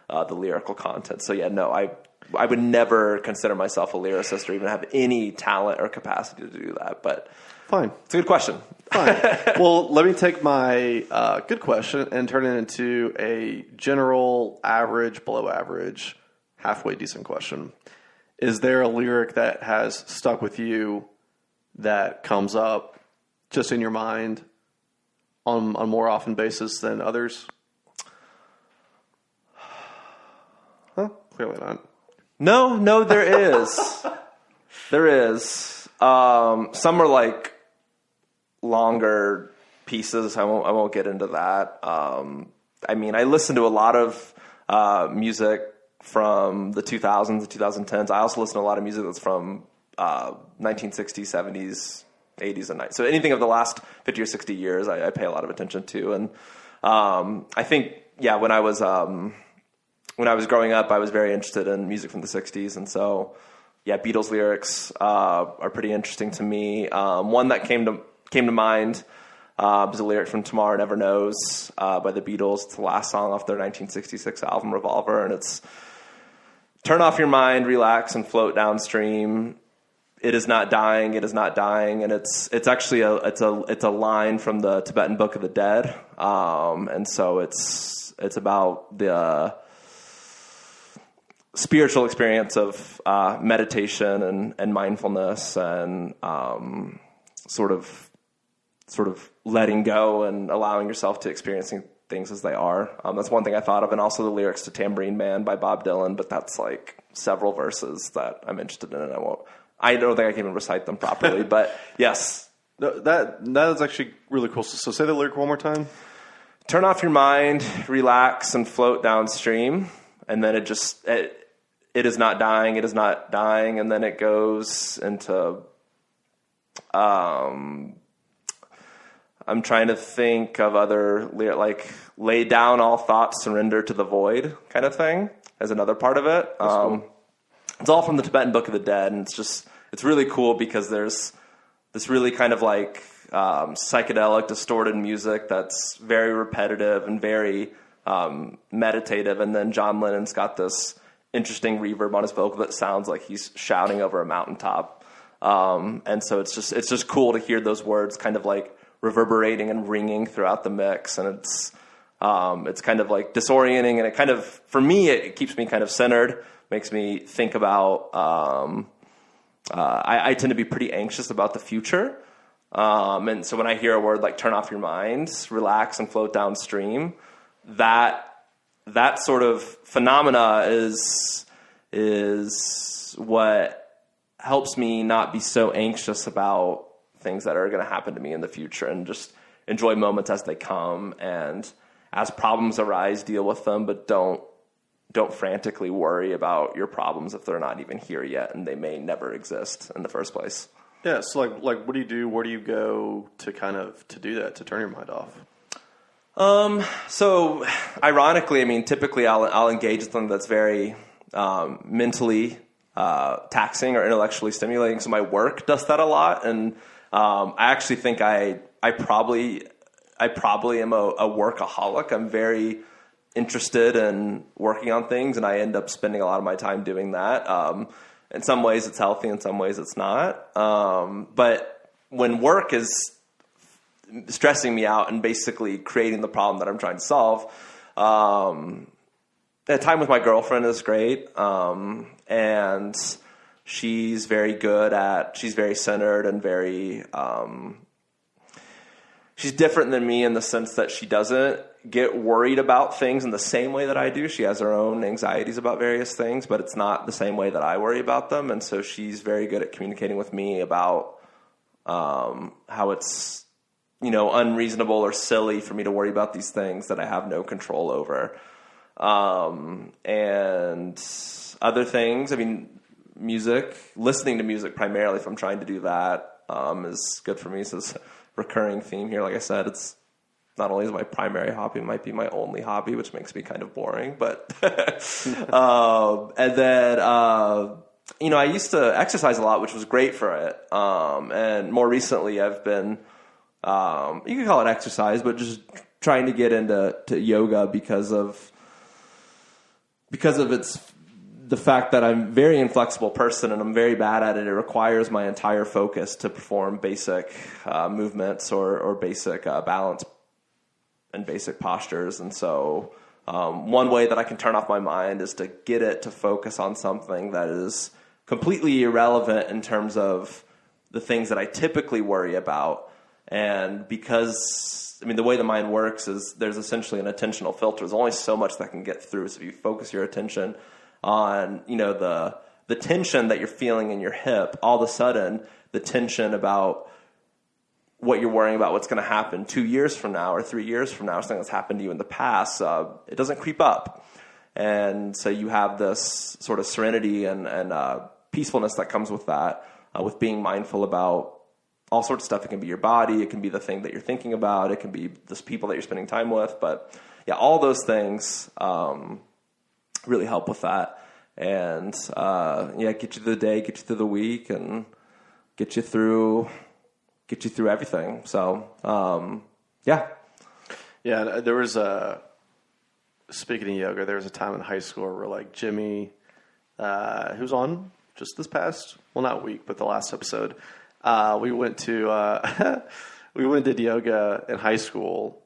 the lyrical content. So I would never consider myself a lyricist or even have any talent or capacity to do that. But fine, it's a good question. Fine. Well, let me take my good question and turn it into a general, average, below average, halfway decent question. Is there a lyric that has stuck with you that comes up just in your mind on a more often basis than others? Huh? Clearly not. No, there is. There is. Some are like longer pieces. I won't get into that. I mean, I listen to a lot of music from the 2000s and 2010s. I also listen to a lot of music that's from 1960s, 70s, 80s, and 90s. So anything of the last 50 or 60 years, I pay a lot of attention to. And I think, when I was growing up, I was very interested in music from the 60s. And so, Beatles lyrics are pretty interesting to me. One that came to mind was a lyric from Tomorrow Never Knows by the Beatles. It's the last song off their 1966 album Revolver, and it's turn off your mind, relax, and float downstream. It is not dying. It is not dying, and it's actually it's a line from the Tibetan Book of the Dead, and so it's about the spiritual experience of meditation and mindfulness and sort of letting go and allowing yourself to experiencing things as they are. That's one thing I thought of, and also the lyrics to Tambourine Man by Bob Dylan, but that's like several verses that I'm interested in, and I don't think I can even recite them properly, but yes. That is actually really cool. So say the lyric one more time. Turn off your mind, relax, and float downstream. And then it is not dying, it is not dying. And then it goes into, I'm trying to think of other, like, lay down all thoughts, surrender to the void kind of thing as another part of it. Cool. It's all from the Tibetan Book of the Dead, and it's really cool because there's this really kind of like psychedelic, distorted music that's very repetitive and very meditative, and then John Lennon's got this interesting reverb on his vocal that sounds like he's shouting over a mountaintop, and so it's just cool to hear those words kind of like reverberating and ringing throughout the mix, and it's kind of like disorienting, and it kind of, for me, it keeps me kind of centered. Makes me think about, I tend to be pretty anxious about the future. And so when I hear a word like turn off your mind, relax and float downstream, that sort of phenomena is what helps me not be so anxious about things that are going to happen to me in the future, and just enjoy moments as they come. And as problems arise, deal with them, but don't frantically worry about your problems if they're not even here yet, and they may never exist in the first place. Yeah, so like what do you do? Where do you go to do that, to turn your mind off? So ironically, I mean, typically I'll engage with something that's very mentally taxing or intellectually stimulating. So my work does that a lot, and I actually think I probably am a workaholic. I'm very interested in working on things, and I end up spending a lot of my time doing that. In some ways it's healthy, in some ways it's not. But when work is stressing me out and basically creating the problem that I'm trying to solve, time with my girlfriend is great. And she's very she's very centered and very, she's different than me in the sense that she doesn't get worried about things in the same way that I do. She has her own anxieties about various things, but it's not the same way that I worry about them. And so she's very good at communicating with me about how it's, unreasonable or silly for me to worry about these things that I have no control over. And other things, I mean, music, listening to music primarily, if I'm trying to do that, is good for me. So it's a recurring theme here. Like I said, it's not only is my primary hobby, it might be my only hobby, which makes me kind of boring, but, and then, I used to exercise a lot, which was great for it. And more recently I've been, you can call it exercise, but just trying to get into yoga because of the fact that I'm a very inflexible person and I'm very bad at it. It requires my entire focus to perform basic movements or basic balance and basic postures. And so one way that I can turn off my mind is to get it to focus on something that is completely irrelevant in terms of the things that I typically worry about. And because, the way the mind works is there's essentially an attentional filter. There's only so much that can get through. So if you focus your attention on, the tension that you're feeling in your hip, all of a sudden the tension about what you're worrying about, what's going to happen 2 years from now or 3 years from now, something that's happened to you in the past, it doesn't creep up. And so you have this sort of serenity and peacefulness that comes with that, with being mindful about all sorts of stuff. It can be your body. It can be the thing that you're thinking about. It can be the people that you're spending time with. But yeah, all those things really help with that. And get you through the day, get you through the week, and get you through everything. So yeah. Yeah, there was speaking of yoga, there was a time in high school where like Jimmy, who's on just this past, well, not week, but the last episode, we went to yoga in high school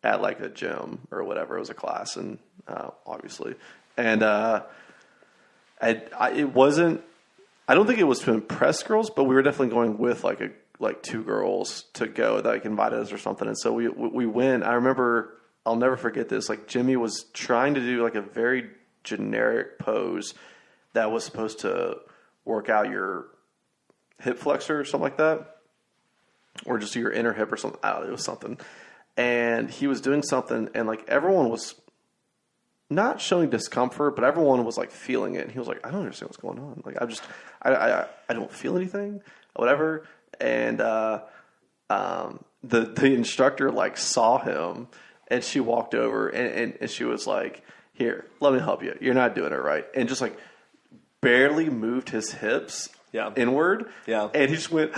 at like a gym or whatever. It was a class, and obviously, and it wasn't. I don't think it was to impress girls, but we were definitely going with like two girls to go that invited us or something. And so we went. I remember, I'll never forget this. Like Jimmy was trying to do like a very generic pose that was supposed to work out your hip flexor or something like that, or just your inner hip or something. I don't know, it was something. And he was doing something, and like everyone was not showing discomfort, but everyone was like feeling it. And he was like, I don't understand what's going on. Like I don't feel anything, whatever. And the instructor like saw him, and she walked over and she was like, here, let me help you. You're not doing it right. And just like barely moved his hips inward. Yeah. And he just went,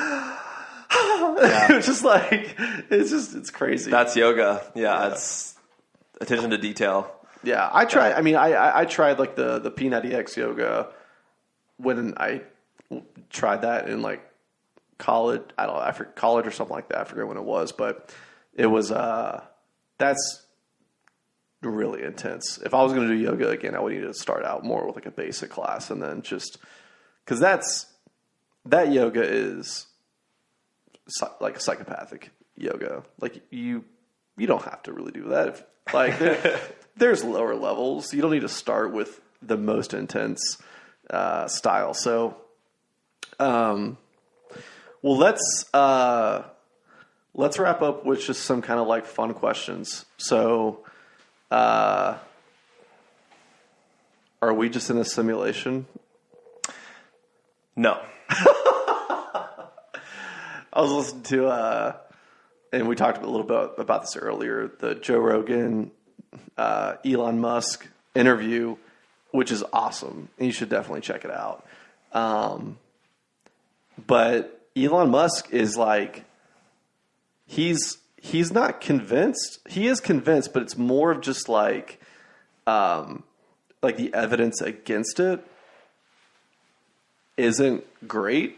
It was just like, it's crazy. That's yoga. Yeah. It's attention to detail. Yeah. I tried, I tried like the P90X yoga when I tried that in like college. I don't know, after college or something like that. I forget when it was, but it was, that's really intense. If I was going to do yoga again, I would need to start out more with like a basic class, and then just, cause that yoga is like a psychopathic yoga. Like you don't have to really do that. There's lower levels. You don't need to start with the most intense style. So, well, let's wrap up with just some kind of like fun questions. So, are we just in a simulation? No. I was listening to and we talked a little bit about this earlier, the Joe Rogan, Elon Musk interview, which is awesome. And you should definitely check it out. But Elon Musk is like, he's not convinced. He is convinced, but it's more of just like the evidence against it isn't great.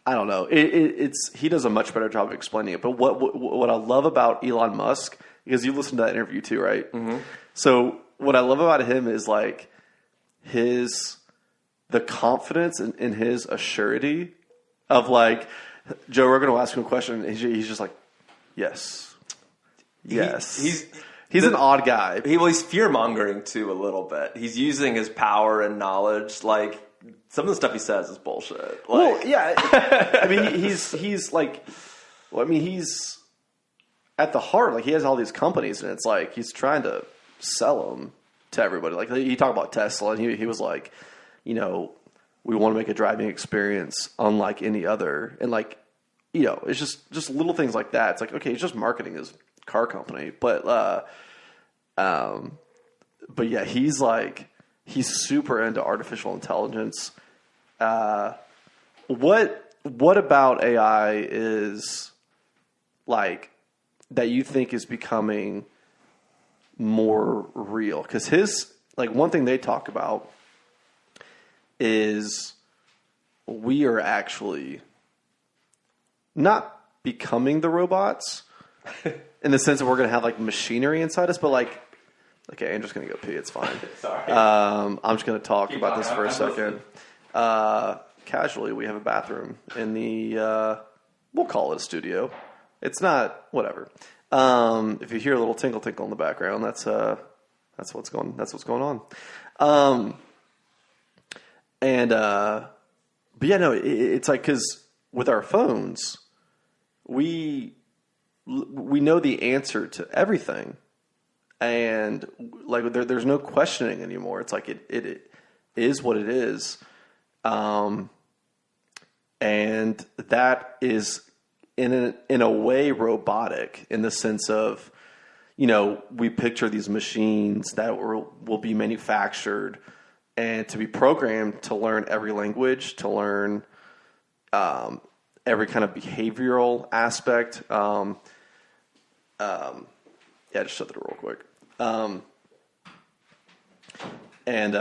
I don't know. He does a much better job of explaining it. But what I love about Elon Musk, because you listened to that interview too, right? Mm-hmm. So what I love about him is like the confidence in his assurity of like, Joe Rogan will ask him a question and he's just like, yes. He's an odd guy. He's fear-mongering too a little bit. He's using his power and knowledge. Like, some of the stuff he says is bullshit. Well, yeah. I mean, he's like, well, I mean, he's at the heart, like he has all these companies and it's like, he's trying to sell them to everybody. Like he talked about Tesla and he was like, you know, we want to make a driving experience unlike any other. And like, you know, it's just little things like that. It's like, okay, he's just marketing his car company. But yeah, he's super into artificial intelligence. What about AI is like that you think is becoming more real? Because his, like, one thing they talk about is we are actually not becoming the robots in the sense that we're going to have like machinery inside us, but like, okay, Andrew's going to go pee. It's fine. Sorry. I'm just going to talk about this for a second. Casually, we have a bathroom in the, we'll call it a studio. It's not, whatever. If you hear a little tinkle in the background, that's what's going on. But yeah, no, it's like, cause with our phones, we know the answer to everything. And like, there's no questioning anymore. It's like, it is what it is. And that is in a way robotic in the sense of, you know, we picture these machines that will be manufactured and to be programmed to learn every language, to learn every kind of behavioral aspect. Yeah, just shut the door real quick. And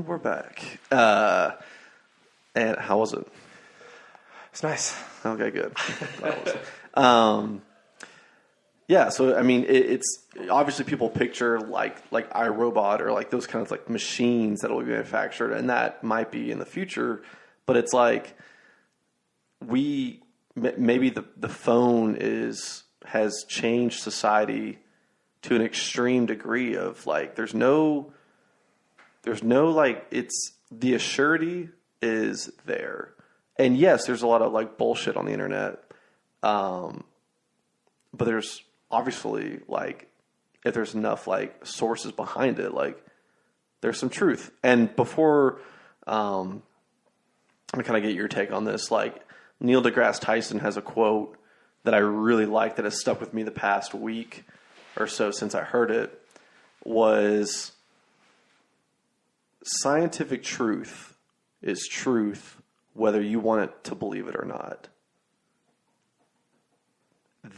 we're back. And how was it? It's nice. Okay, good. Yeah, so I mean, it's obviously people picture like iRobot or like those kinds of like machines that will be manufactured, and that might be in the future. But it's like maybe the phone has changed society to an extreme degree of like there's no like it's the assurity is there. And yes, there's a lot of like bullshit on the internet. But there's obviously like, if there's enough like sources behind it, like there's some truth. And before, I kind of get your take on this, like Neil deGrasse Tyson has a quote that I really like that has stuck with me the past week or so since I heard it, was scientific truth is truth whether you want it to believe it or not.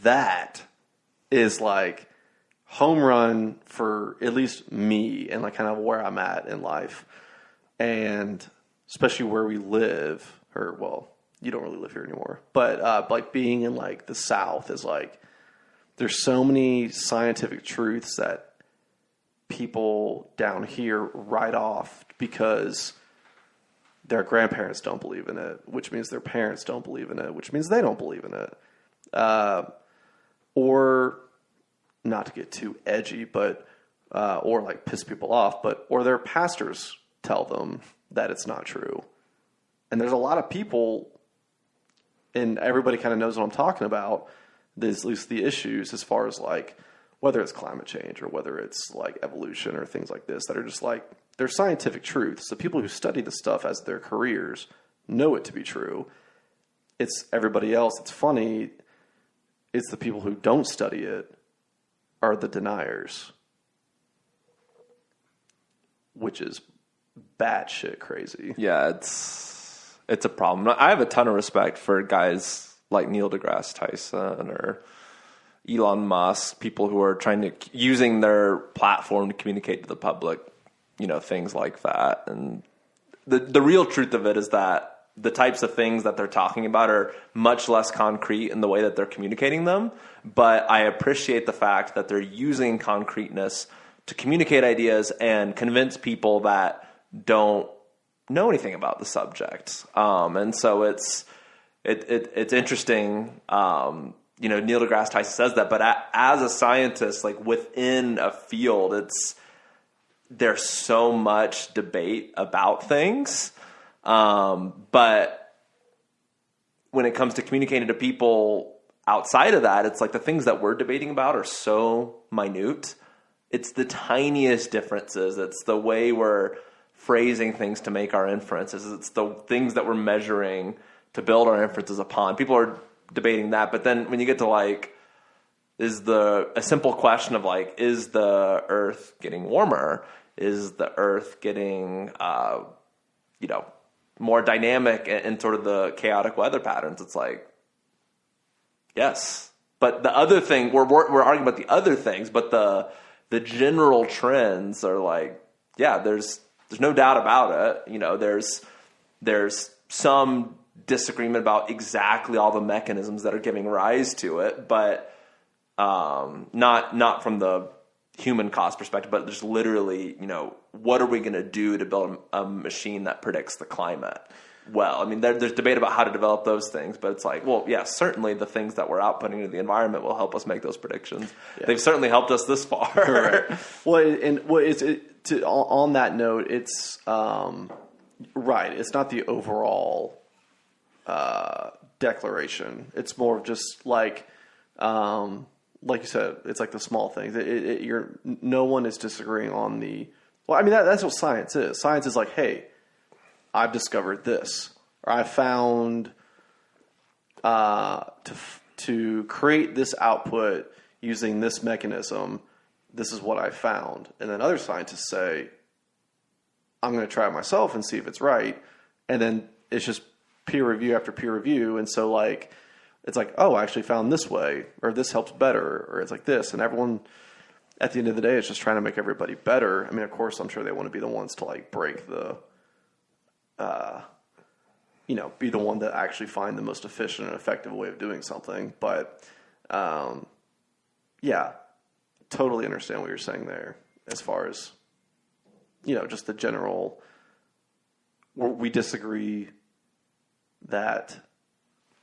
That is like home run for at least me and like kind of where I'm at in life. And especially where we live, or well, you don't really live here anymore, but like being in like the South is like, there's so many scientific truths that people down here write off because their grandparents don't believe in it, which means their parents don't believe in it, which means they don't believe in it. Or not to get too edgy, but, or like piss people off, but, or their pastors tell them that it's not true. And there's a lot of people, and everybody kind of knows what I'm talking about, there's at least the issues as far as like, whether it's climate change or whether it's like evolution or things like this that are just like, they're scientific truths. The people who study this stuff as their careers know it to be true. It's everybody else. It's funny. it's the people who don't study it are the deniers, which is batshit crazy. Yeah, it's a problem. I have a ton of respect for guys like Neil deGrasse Tyson or Elon Musk, people who are using their platform to communicate to the public, things like that. And the real truth of it is that the types of things that they're talking about are much less concrete in the way that they're communicating them. But I appreciate the fact that they're using concreteness to communicate ideas and convince people that don't know anything about the subject. And so it's interesting. Neil deGrasse Tyson says that, but as a scientist, like within a field, there's so much debate about things. But when it comes to communicating to people outside of that, it's like the things that we're debating about are so minute. It's the tiniest differences. It's the way we're phrasing things to make our inferences. It's the things that we're measuring to build our inferences upon. People are debating that. But then when you get to a simple question of is the Earth getting warmer? Is the Earth getting, more dynamic in sort of the chaotic weather patterns? It's like, yes. But the other thing, we're arguing about the other things, but the general trends are there's no doubt about it. There's some disagreement about exactly all the mechanisms that are giving rise to it, but not from the human cost perspective, but just literally, what are we going to do to build a machine that predicts the climate? Well, I mean, there's debate about how to develop those things, but it's certainly the things that we're outputting into the environment will help us make those predictions. Yeah. They've certainly helped us this far. Right. On that note, it's right. It's not the overall declaration. It's more of just like you said, it's like the small things. No one is disagreeing on the. Well, I mean that's what science is. Science is like, hey, I've discovered this, or I found to create this output using this mechanism. This is what I found, and then other scientists say, I'm going to try it myself and see if it's right, and then it's just peer review after peer review, and so it's like, oh, I actually found this way, or this helps better, or it's like this. And everyone, at the end of the day, is just trying to make everybody better. I mean, of course, I'm sure they want to be the ones to break the, be the one that actually find the most efficient and effective way of doing something. But, yeah, totally understand what you're saying there as far as, just the general, we disagree that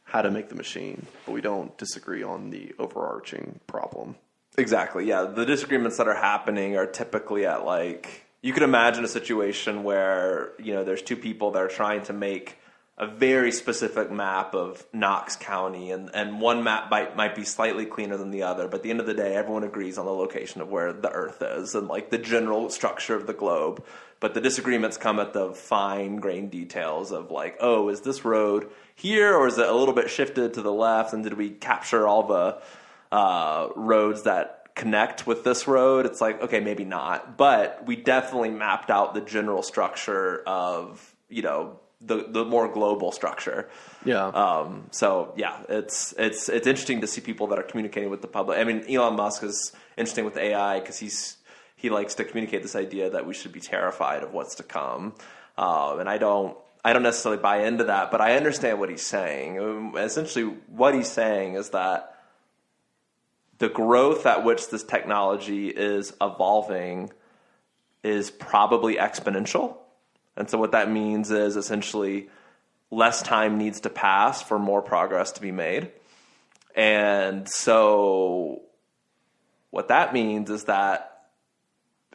how to make the machine, but we don't disagree on the overarching problem. Exactly. Yeah. The disagreements that are happening are typically at you could imagine a situation where, there's two people that are trying to make a very specific map of Knox County, and one map might be slightly cleaner than the other, but at the end of the day, everyone agrees on the location of where the Earth is and the general structure of the globe. But the disagreements come at the fine-grained details of is this road here, or is it a little bit shifted to the left, and did we capture all the roads that connect with this road? It's okay, maybe not, but we definitely mapped out the general structure of the more global structure. Yeah. So yeah, it's interesting to see people that are communicating with the public. I mean, Elon Musk is interesting with AI because he likes to communicate this idea that we should be terrified of what's to come. And I don't necessarily buy into that, but I understand what he's saying. Essentially, what he's saying is that the growth at which this technology is evolving is probably exponential. And so what that means is essentially less time needs to pass for more progress to be made. And so what that means is that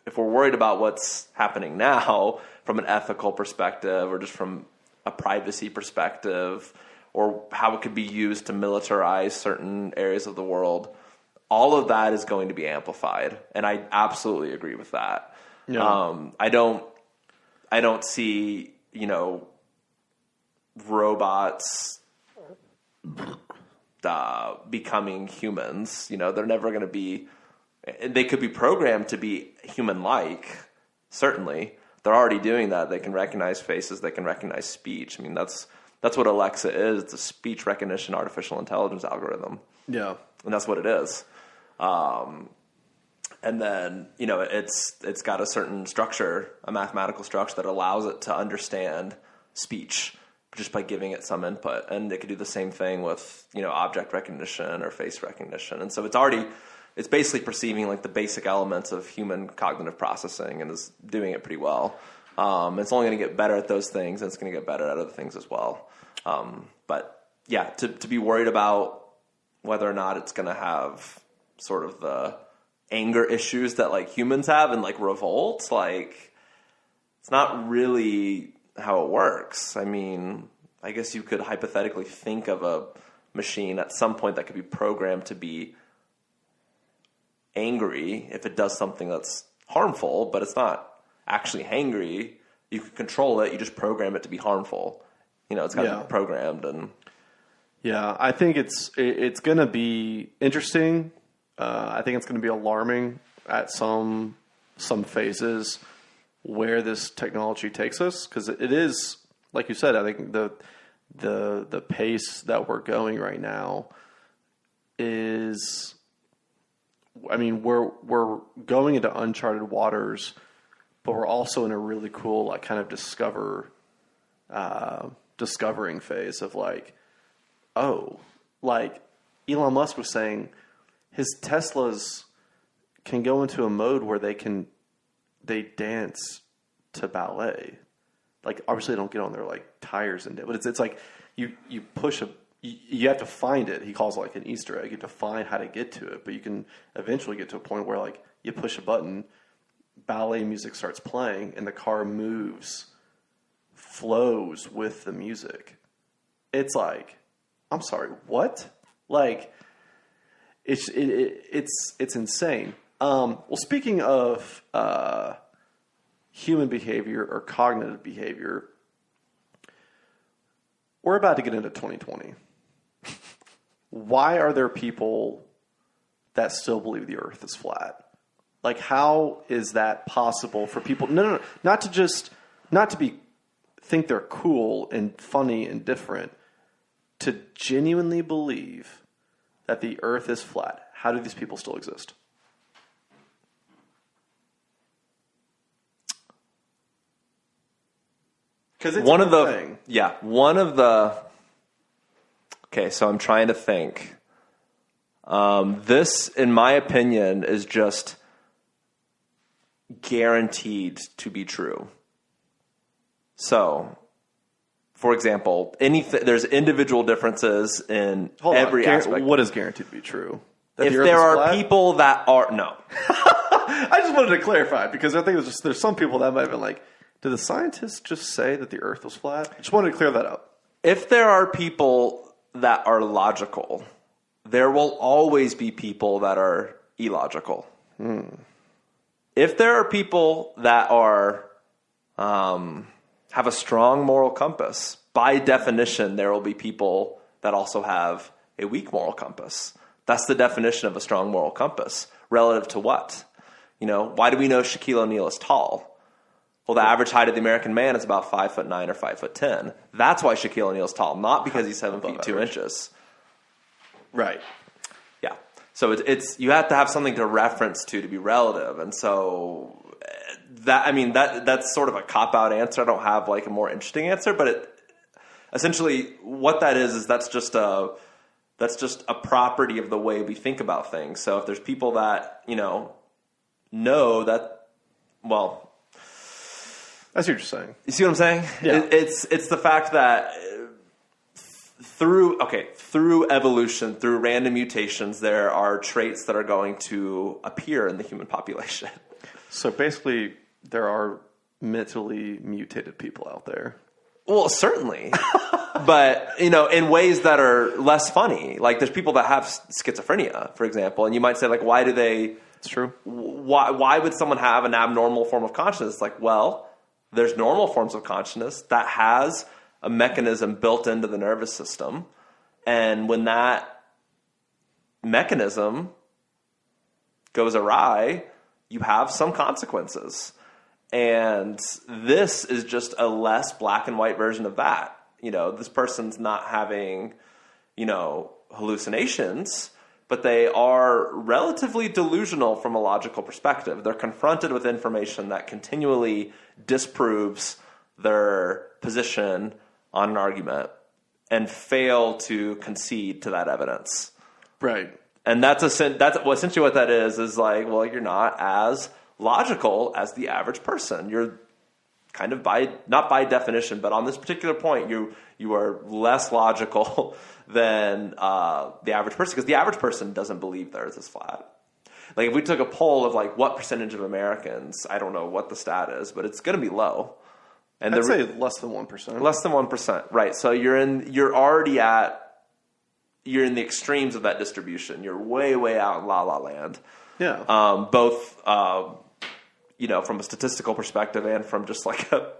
if we're worried about what's happening now from an ethical perspective, or just from a privacy perspective, or how it could be used to militarize certain areas of the world, all of that is going to be amplified. And I absolutely agree with that. Yeah. I don't see, robots becoming humans. They're never going to be. They could be programmed to be human-like. Certainly, they're already doing that. They can recognize faces. They can recognize speech. I mean, that's what Alexa is. It's a speech recognition artificial intelligence algorithm. Yeah, and that's what it is. And then, it's got a certain structure, a mathematical structure that allows it to understand speech just by giving it some input. And it could do the same thing with, object recognition or face recognition. And so it's basically perceiving like the basic elements of human cognitive processing and is doing it pretty well. It's only going to get better at those things, and it's going to get better at other things as well. But yeah, to be worried about whether or not it's going to have sort of the anger issues that like humans have and like revolt, like it's not really how it works. I mean, I guess you could hypothetically think of a machine at some point that could be programmed to be angry if it does something that's harmful, but it's not actually hangry. You can control it. You just program it to be harmful. It's got to be programmed. And yeah, I think it's going to be interesting. I think it's going to be alarming at some phases where this technology takes us, because it is, like you said, I think the pace that we're going right now is, I mean, we're going into uncharted waters, but we're also in a really cool like kind of discovering phase of like, oh, like Elon Musk was saying, his Teslas can go into a mode where they dance to ballet. Like, obviously they don't get on their like tires and but it's like you push you have to find it. He calls it like an Easter egg. You have to find how to get to it, but you can eventually get to a point where like you push a button, ballet music starts playing, and the car flows with the music. It's like, I'm sorry, what? Like, it's insane. Well, speaking of human behavior or cognitive behavior, we're about to get into 2020. Why are there people that still believe the earth is flat? Like, how is that possible for people? No, not to think they're cool and funny and different, to genuinely believe that the earth is flat. How do these people still exist? Because it's okay, so I'm trying to think. This, in my opinion, is just guaranteed to be true. So, for example, there's individual differences in every aspect. What is guaranteed to be true? If there are people that are... No. I just wanted to clarify, because I think there's some people that might have been like, did the scientists just say that the earth was flat? I just wanted to clear that up. If there are people that are logical, there will always be people that are illogical. If there are people that are have a strong moral compass, by definition, there will be people that also have a weak moral compass. That's the definition of a strong moral compass. Relative to what? Why do we know Shaquille O'Neal is tall? Well, the average height of the American man is about 5'9" or 5'10". That's why Shaquille O'Neal is tall, not because he's 7 feet 2 inches. Right. Yeah. So it's you have to have something to reference to be relative, and so that's sort of a cop-out answer. I don't have like a more interesting answer, but essentially what that is that's just a property of the way we think about things. So if there's people that know that, well. I see what you're saying. You see what I'm saying? Yeah. It's the fact that through evolution, through random mutations, there are traits that are going to appear in the human population. So basically, there are mentally mutated people out there. Well, certainly. But, in ways that are less funny. Like, there's people that have schizophrenia, for example, and you might say, like, why do they... It's true. Why would someone have an abnormal form of consciousness? Like, well... There's normal forms of consciousness that has a mechanism built into the nervous system. And when that mechanism goes awry, you have some consequences. And this is just a less black and white version of that. This person's not having, hallucinations, but they are relatively delusional from a logical perspective. They're confronted with information that continually disproves their position on an argument and fail to concede to that evidence. Right. And that's essentially what that is like, well, you're not as logical as the average person. You're kind of not by definition, but on this particular point, you are less logical than the average person, because the average person doesn't believe the earth is flat. Like if we took a poll of like what percentage of Americans, I don't know what the stat is, but it's going to be low. And I'd say less than 1%. Less than 1%, right? So you're in the extremes of that distribution. You're way, way out in la la land. Yeah. Both, from a statistical perspective and from just like a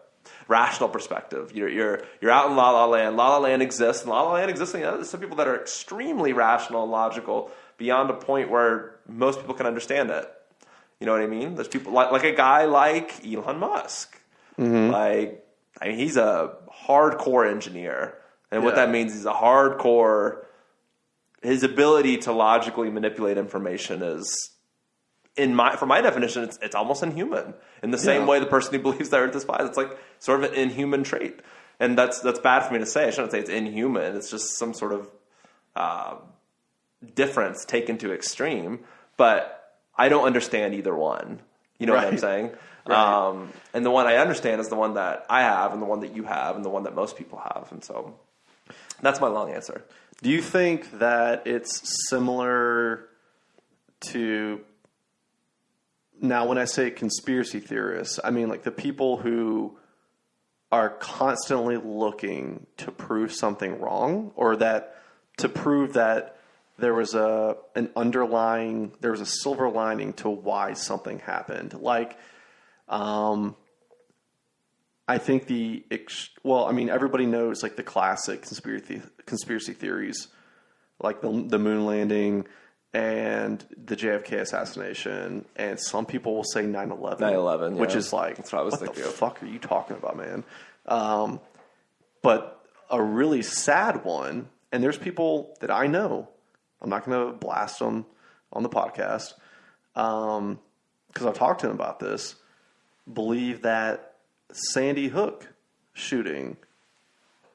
rational perspective. You're out in la la land. La la land exists, and la la land exists. There's some people that are extremely rational and logical beyond a point where most people can understand it. You know what I mean? There's people like a guy like Elon Musk. Mm-hmm. He's a hardcore engineer, and what that means is his ability to logically manipulate information is, for my definition, it's almost inhuman. In the same way the person who believes the earth is flat, it's like sort of an inhuman trait. And that's bad for me to say. I shouldn't say it's inhuman. It's just some sort of difference taken to extreme. But I don't understand either one. You know what I'm saying? Right. And the one I understand is the one that I have, and the one that you have, and the one that most people have. And so that's my long answer. Do you think that it's similar to... Now, when I say conspiracy theorists, I mean like the people who are constantly looking to prove something wrong, or that to prove that there was a silver lining to why something happened. Like, I think everybody knows like the classic conspiracy theories, like the moon landing and the JFK assassination, and some people will say 9/11. 9/11, which is like, that's what I was thinking. What the fuck are you talking about, man? But a really sad one, and there's people that I know, I'm not going to blast them on the podcast, because I've talked to them about this, believe that Sandy Hook shooting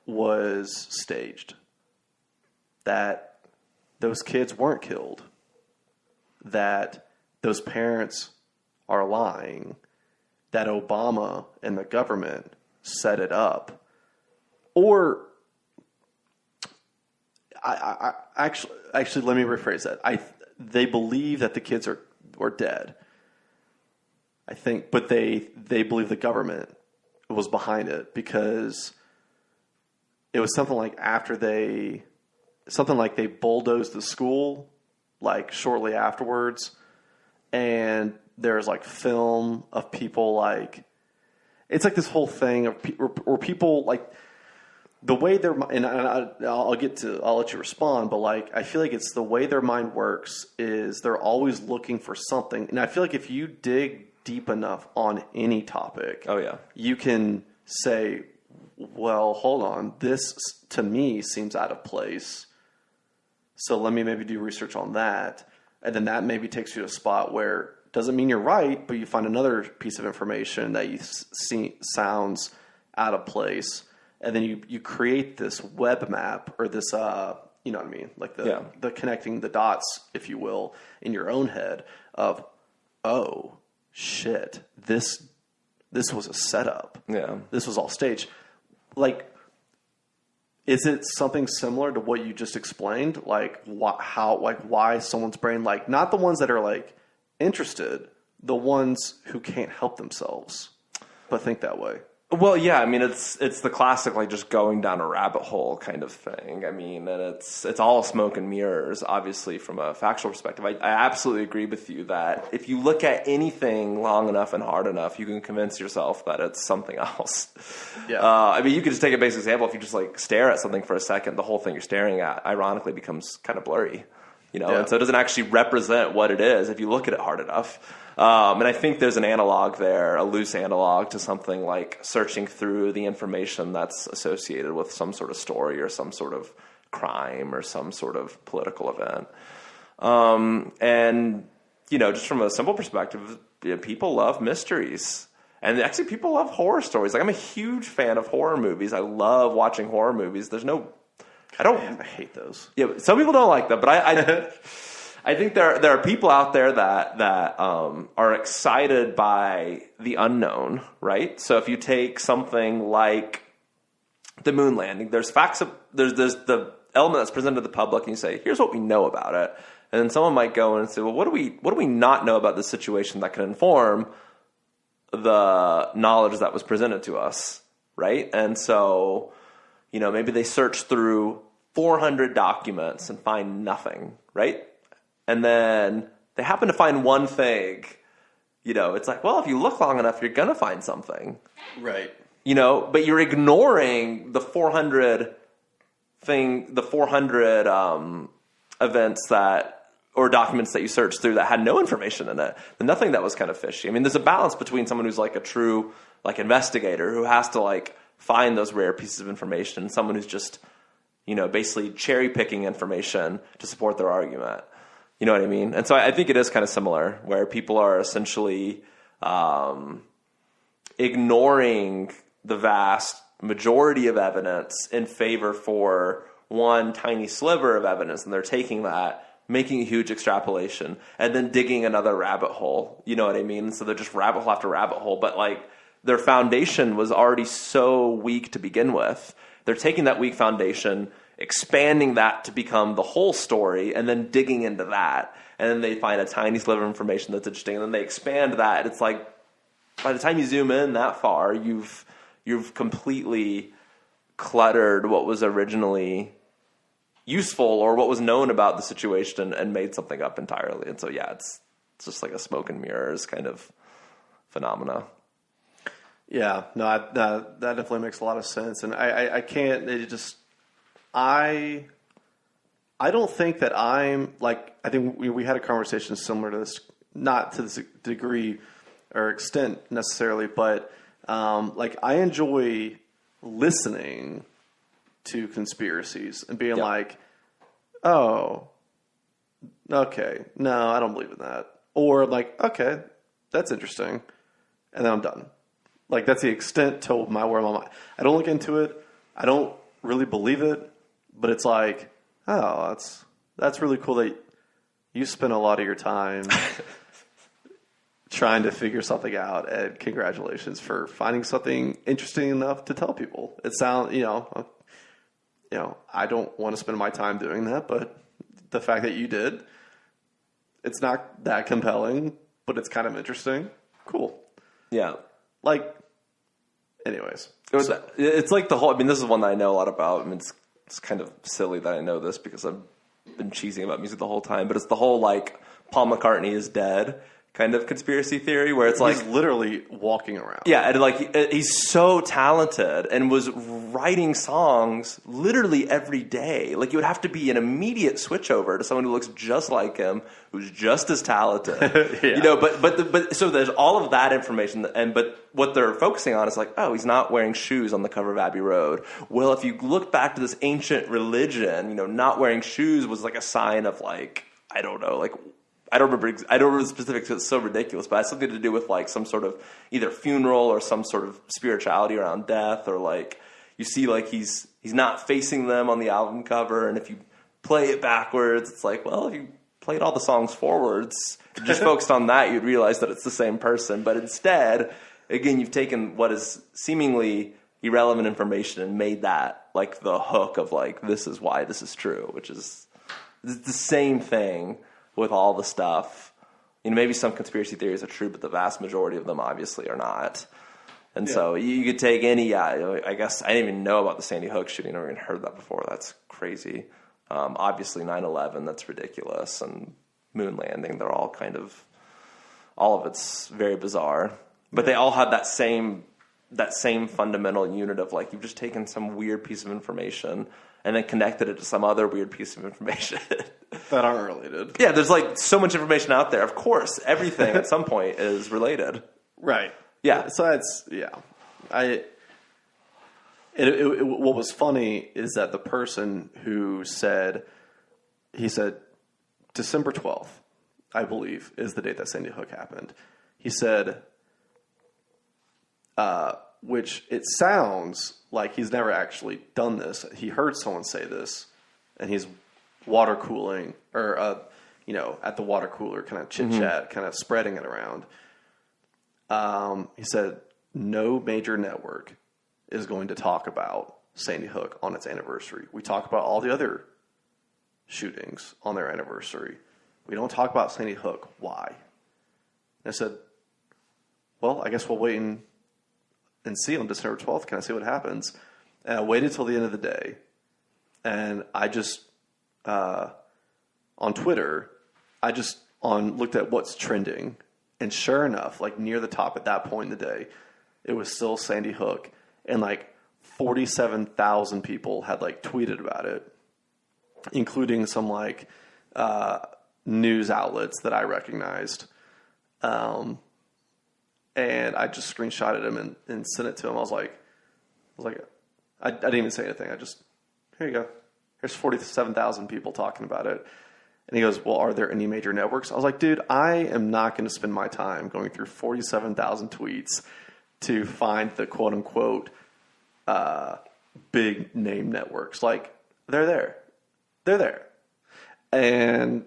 was staged. That those kids weren't killed. That those parents are lying. That Obama and the government set it up. Or, I actually, let me rephrase that. They believe that the kids were dead. I think, but they believe the government was behind it, because it was something like they bulldozed the school like shortly afterwards, and there's like film of people like, it's like this whole thing of or people like the way their and I'll let you respond, but like I feel like it's the way their mind works is they're always looking for something, and I feel like if you dig deep enough on any topic, you can say, well, hold on, this to me seems out of place, so let me maybe do research on that, and then that maybe takes you to a spot where doesn't mean you're right, but you find another piece of information that you see sounds out of place, and then you create this web map, or this you know what I mean, like the connecting the dots, if you will, in your own head of, oh shit, this was a setup. Yeah, this was all staged. Like, is it something similar to what you just explained? Like why someone's brain, like not the ones that are like interested, the ones who can't help themselves but think that way. Well, yeah, I mean, it's the classic, like, just going down a rabbit hole kind of thing. I mean, and it's all smoke and mirrors, obviously, from a factual perspective. I absolutely agree with you that if you look at anything long enough and hard enough, you can convince yourself that it's something else. Yeah. I mean, you could just take a basic example. If you just, like, stare at something for a second, the whole thing you're staring at, ironically, becomes kind of blurry. And so it doesn't actually represent what it is if you look at it hard enough. And I think there's an analog there, a loose analog to something like searching through the information that's associated with some sort of story or some sort of crime or some sort of political event. And, just from a simple perspective, people love mysteries. And actually people love horror stories. Like, I'm a huge fan of horror movies. I love watching horror movies. I hate those. Yeah, some people don't like them, but I think there are people out there that are excited by the unknown, right? So if you take something like the moon landing, there's the element that's presented to the public, and you say, here's what we know about it. And then someone might go in and say, well, what do we not know about this situation that can inform the knowledge that was presented to us, right? And so, maybe they search through 400 documents and find nothing, right? And then they happen to find one thing. It's like, well, if you look long enough, you're going to find something. Right. But you're ignoring the 400 events or documents that you searched through that had no information in it. And nothing that was kind of fishy. I mean, there's a balance between someone who's like a true like investigator who has to like find those rare pieces of information and someone who's just, basically cherry picking information to support their argument. You know what I mean? And so I think it is kind of similar where people are essentially ignoring the vast majority of evidence in favor for one tiny sliver of evidence. And they're taking that, making a huge extrapolation, and then digging another rabbit hole. You know what I mean? So they're just rabbit hole after rabbit hole. But like their foundation was already so weak to begin with. They're taking that weak foundation, expanding that to become the whole story, and then digging into that. And then they find a tiny sliver of information that's interesting, and then they expand that. It's like by the time you zoom in that far, you've completely cluttered what was originally useful or what was known about the situation and made something up entirely. And so, it's just like a smoke and mirrors kind of phenomena. Yeah, no, that definitely makes a lot of sense. And I can't, I don't think that I'm like, I think we had a conversation similar to this, not to this degree or extent necessarily, but like I enjoy listening to conspiracies and being like, oh, okay, no, I don't believe in that. Or like, okay, that's interesting. And then I'm done. Like that's the extent to where my mind. I don't look into it. I don't really believe it, but it's like, oh, that's really cool that you spend a lot of your time trying to figure something out, and congratulations for finding something interesting enough to tell people. It sounds, I don't want to spend my time doing that, but the fact that you did, it's not that compelling, but it's kind of interesting. Cool. Yeah. Like, anyways. It's like the whole, this is one that I know a lot about. It's kind of silly that I know this because I've been cheesing about music the whole time, but it's the whole like Paul McCartney is dead kind of conspiracy theory where it's he's literally walking around. Yeah, and like he's so talented and was writing songs literally every day. Like you would have to be an immediate switch over to someone who looks just like him, who's just as talented. Yeah. But so there's all of that information, but what they're focusing on is like, oh, he's not wearing shoes on the cover of Abbey Road. Well, if you look back to this ancient religion, not wearing shoes was like a sign of like, I don't know, like I don't remember the specifics because it's so ridiculous, but it has something to do with like some sort of either funeral or some sort of spirituality around death, or like you see like he's not facing them on the album cover, and if you play it backwards, it's like, well, if you played all the songs forwards, just focused on that, you'd realize that it's the same person. But instead, again, you've taken what is seemingly irrelevant information and made that like the hook of like, this is why this is true, which is the same thing with all the stuff. Maybe some conspiracy theories are true, but the vast majority of them obviously are not. And so you could take any, I guess I didn't even know about the Sandy Hook shooting. I never even heard that before. That's crazy. Obviously 9/11, that's ridiculous. And moon landing, they're all all of it's very bizarre. But they all have that same fundamental unit of like, you've just taken some weird piece of information and then connected it to some other weird piece of information. That aren't related. Yeah, there's like so much information out there. Of course, everything at some point is related. Right. Yeah. So that's, yeah. What was funny is that the person who said, he said, December 12th, I believe, is the date that Sandy Hook happened. He said, which it sounds like he's never actually done this. He heard someone say this, and he's water cooling, or, at the water cooler, kind of chit-chat, kind of spreading it around. He said, no major network is going to talk about Sandy Hook on its anniversary. We talk about all the other shootings on their anniversary. We don't talk about Sandy Hook. Why? And I said, well, I guess we'll wait and see on December 12th. Can I see what happens? And I waited till the end of the day. And I just, on Twitter, looked at what's trending. And sure enough, like near the top at that point in the day, it was still Sandy Hook. And like 47,000 people had like tweeted about it, including some like news outlets that I recognized. And I just screenshotted him and sent it to him. I was like, I didn't even say anything. Here you go. Here's 47,000 people talking about it. And he goes, well, are there any major networks? I was like, dude, I am not going to spend my time going through 47,000 tweets to find the quote unquote big name networks. Like, they're there. They're there. And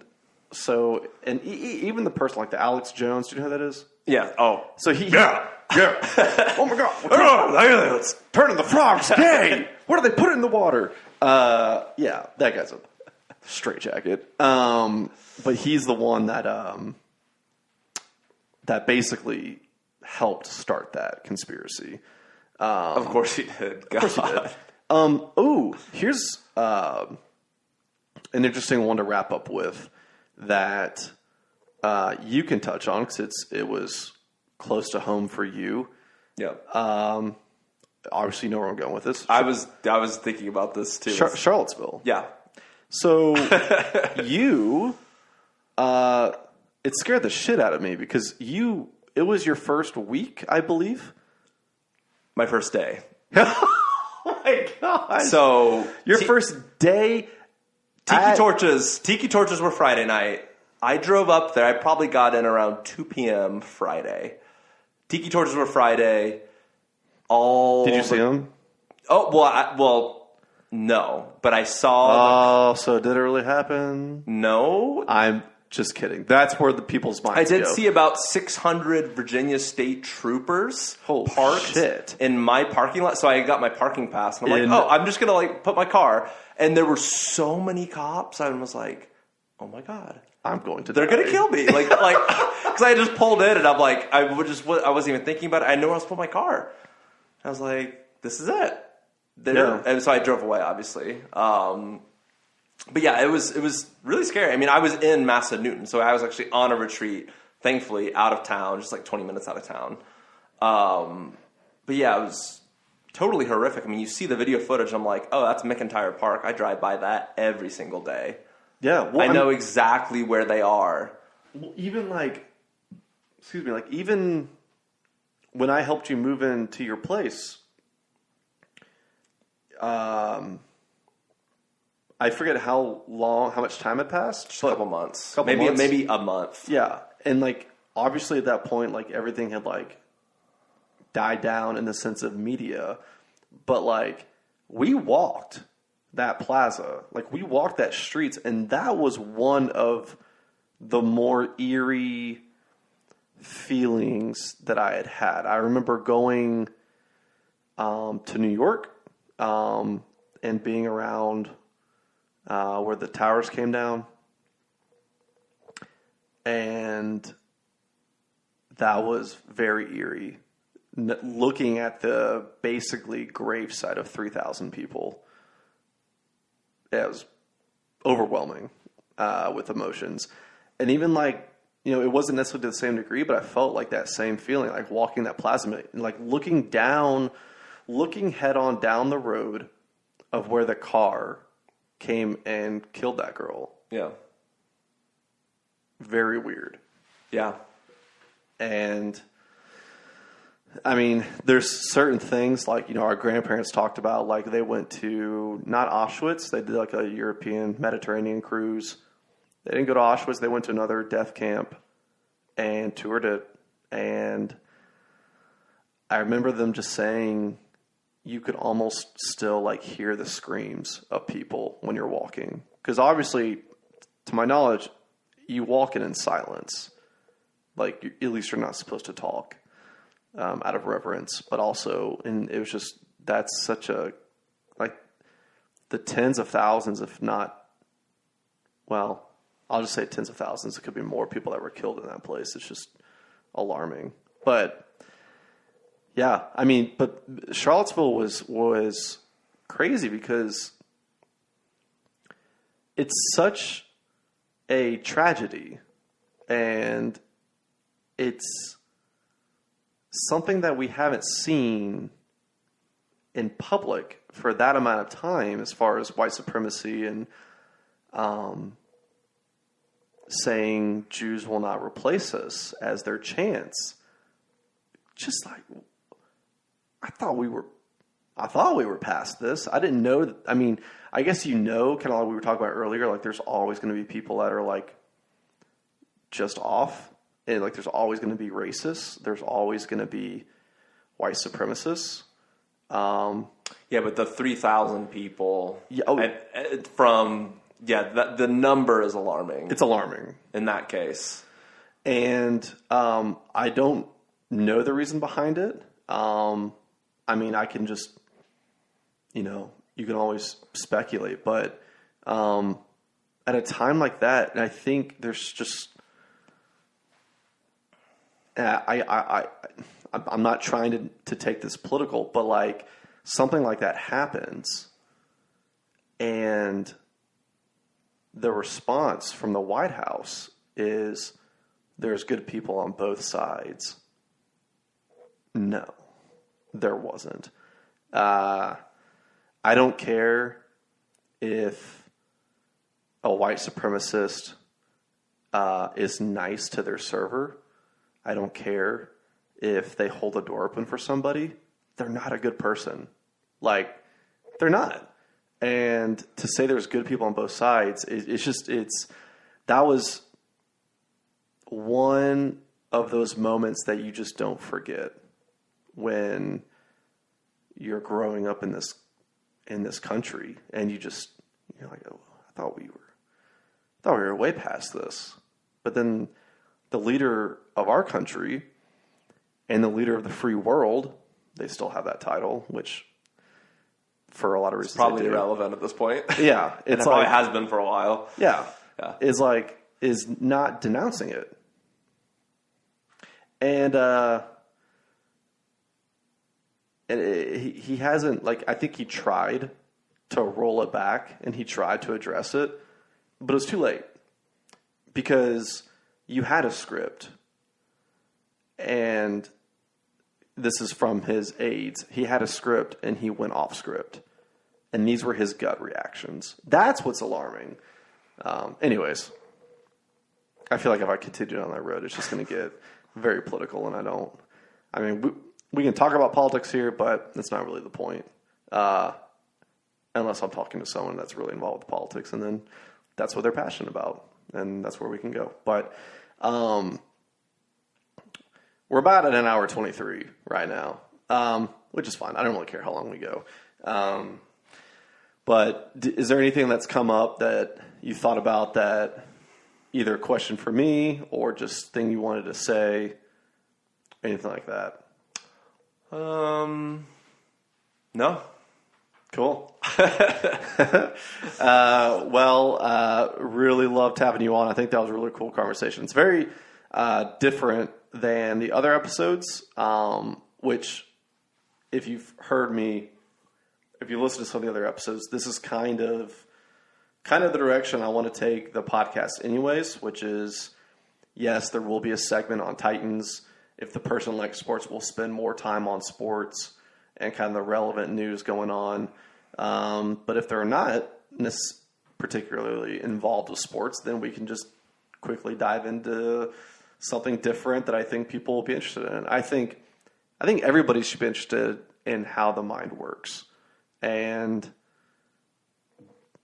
so, and even the person like the Alex Jones, do you know who that is? Yeah. Oh. So yeah. Oh my God. It's turning the frogs gay. What do they put in the water? Yeah, that guy's a straitjacket. But he's the one that basically helped start that conspiracy. Of course he did. God. Of course he did. Here's an interesting one to wrap up with that you can touch on because it was close to home for you. Yeah. Obviously, you know where I'm going with this. I was thinking about this too. Charlottesville. Yeah. So you, it scared the shit out of me because it was your first week, I believe. My first day. Oh my God. So your first day. Tiki torches were Friday night. I drove up there. I probably got in around 2 p.m. Friday. Tiki torches were Friday. Did you see them? Oh, well, no. But I saw... Oh, so did it really happen? No. I'm just kidding. That's where the people's minds go. I did go. see about 600 Virginia State troopers parked in my parking lot. So I got my parking pass. And I'm like, I'm just going to like put my car. And there were so many cops. I was like, oh my God. I'm going to They're going to kill me. Like, because I just pulled in and I'm like, I wasn't even thinking about it. I know where I was putting my car. I was like, this is it. And so I drove away, obviously. But yeah, it was really scary. I mean, I was in Massanutten, so I was actually on a retreat, thankfully, out of town, just like 20 minutes out of town. But yeah, it was totally horrific. I mean, you see the video footage, I'm like, oh, that's McIntyre Park. I drive by that every single day. Yeah. Well, I know exactly where they are. Well, even even when I helped you move into your place, I forget how much time had passed. Just a couple months. Maybe a month. Yeah. And like, obviously at that point, like everything had like died down in the sense of media, but like we walked that plaza, like we walked that streets, and that was one of the more eerie feelings that I had had. I remember going to New York and being around where the towers came down, and that was very eerie. Looking at the basically gravesite of 3,000 people, it was overwhelming with emotions. And even like, it wasn't necessarily to the same degree, but I felt like that same feeling, like walking that plaza and like looking head on down the road of where the car came and killed that girl. Yeah. Very weird. Yeah. And I mean, there's certain things like, you know, our grandparents talked about, like they went to not Auschwitz. They did like a European Mediterranean cruise. They didn't go to Auschwitz. They went to another death camp and toured it. And I remember them just saying you could almost still like hear the screams of people when you're walking. Because obviously, to my knowledge, you walk in silence. Like, at least you're not supposed to talk out of reverence. But also, and it was just, that's such a, like, the tens of thousands, if not, well, I'll just say tens of thousands. It could be more people that were killed in that place. It's just alarming. But yeah, I mean, but Charlottesville was crazy because it's such a tragedy, and it's something that we haven't seen in public for that amount of time, as far as white supremacy and saying Jews will not replace us as their chance. Just like, I thought we were past this. I didn't know that. I mean, I guess, you know, kind of like we were talking about earlier, like there's always going to be people that are like just off, and like there's always going to be racists. There's always going to be white supremacists. Yeah, but the 3,000 people Yeah, the number is alarming. It's alarming in that case. And I don't know the reason behind it. I mean, I can just, you know, you can always speculate, but at a time like that, I think there's just, I'm not trying to take this political, but like something like that happens, and the response from the White House is there's good people on both sides. No, there wasn't. I don't care if a white supremacist is nice to their server. I don't care if they hold the door open for somebody. They're not a good person. Like, they're not. And to say there's good people on both sides, that was one of those moments that you just don't forget when you're growing up in this country, and you're like, oh, I thought we were way past this. But then the leader of our country and the leader of the free world, they still have that title, which for a lot of reasons it's probably irrelevant at this point. Yeah, It probably has been for a while. Yeah, is not denouncing it, and he hasn't, like, I think he tried to roll it back and he tried to address it, but it was too late, because you had a script, and this is from his aides. He had a script and he went off script, and these were his gut reactions. That's what's alarming. Anyways, I feel like if I continued on that road, it's just going to get very political, and we can talk about politics here, but that's not really the point. Unless I'm talking to someone that's really involved with politics, and then that's what they're passionate about, and that's where we can go. But we're about at an hour 23 right now, which is fine. I don't really care how long we go. But is there anything that's come up that you thought about, that either a question for me or just thing you wanted to say, anything like that? No. Cool. Really loved having you on. I think that was a really cool conversation. It's very different than the other episodes, which, if you've heard me, if you listen to some of the other episodes, this is kind of the direction I want to take the podcast anyways, which is, yes, there will be a segment on Titans. If the person likes sports, we'll spend more time on sports and kind of the relevant news going on. But if they're not particularly involved with sports, then we can just quickly dive into something different that I think people will be interested in. I think everybody should be interested in how the mind works, and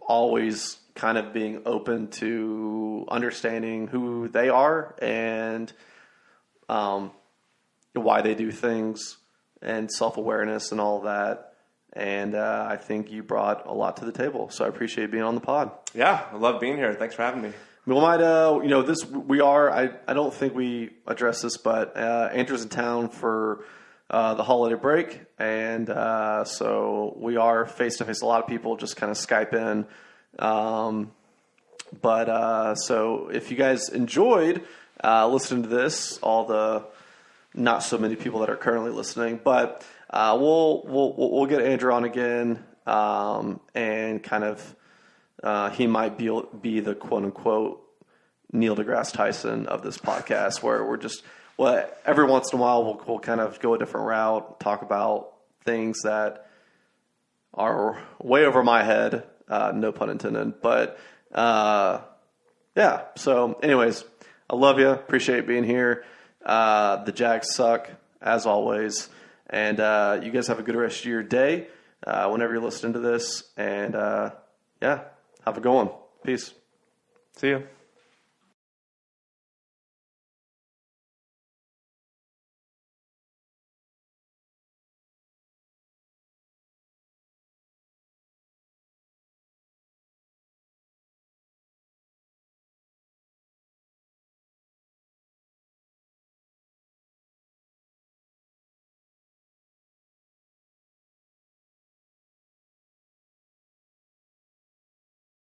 always kind of being open to understanding who they are and why they do things, and self-awareness and all that. And I think you brought a lot to the table, so I appreciate being on the pod. Yeah, I love being here. Thanks for having me. We might, I don't think we addressed this, but Andrew's in town for the holiday break, and so we are face-to-face. A lot of people just kind of Skype in. So if you guys enjoyed listening to this, all the not so many people that are currently listening, but we'll get Andrew on again, and kind of he might be the quote unquote Neil deGrasse Tyson of this podcast, where we're just every once in a while we'll kind of go a different route, talk about things that are way over my head, no pun intended, but yeah. So anyways, I love you. Appreciate being here. The Jags suck, as always. And you guys have a good rest of your day whenever you're listening to this. And yeah, have a good one. Peace. See you.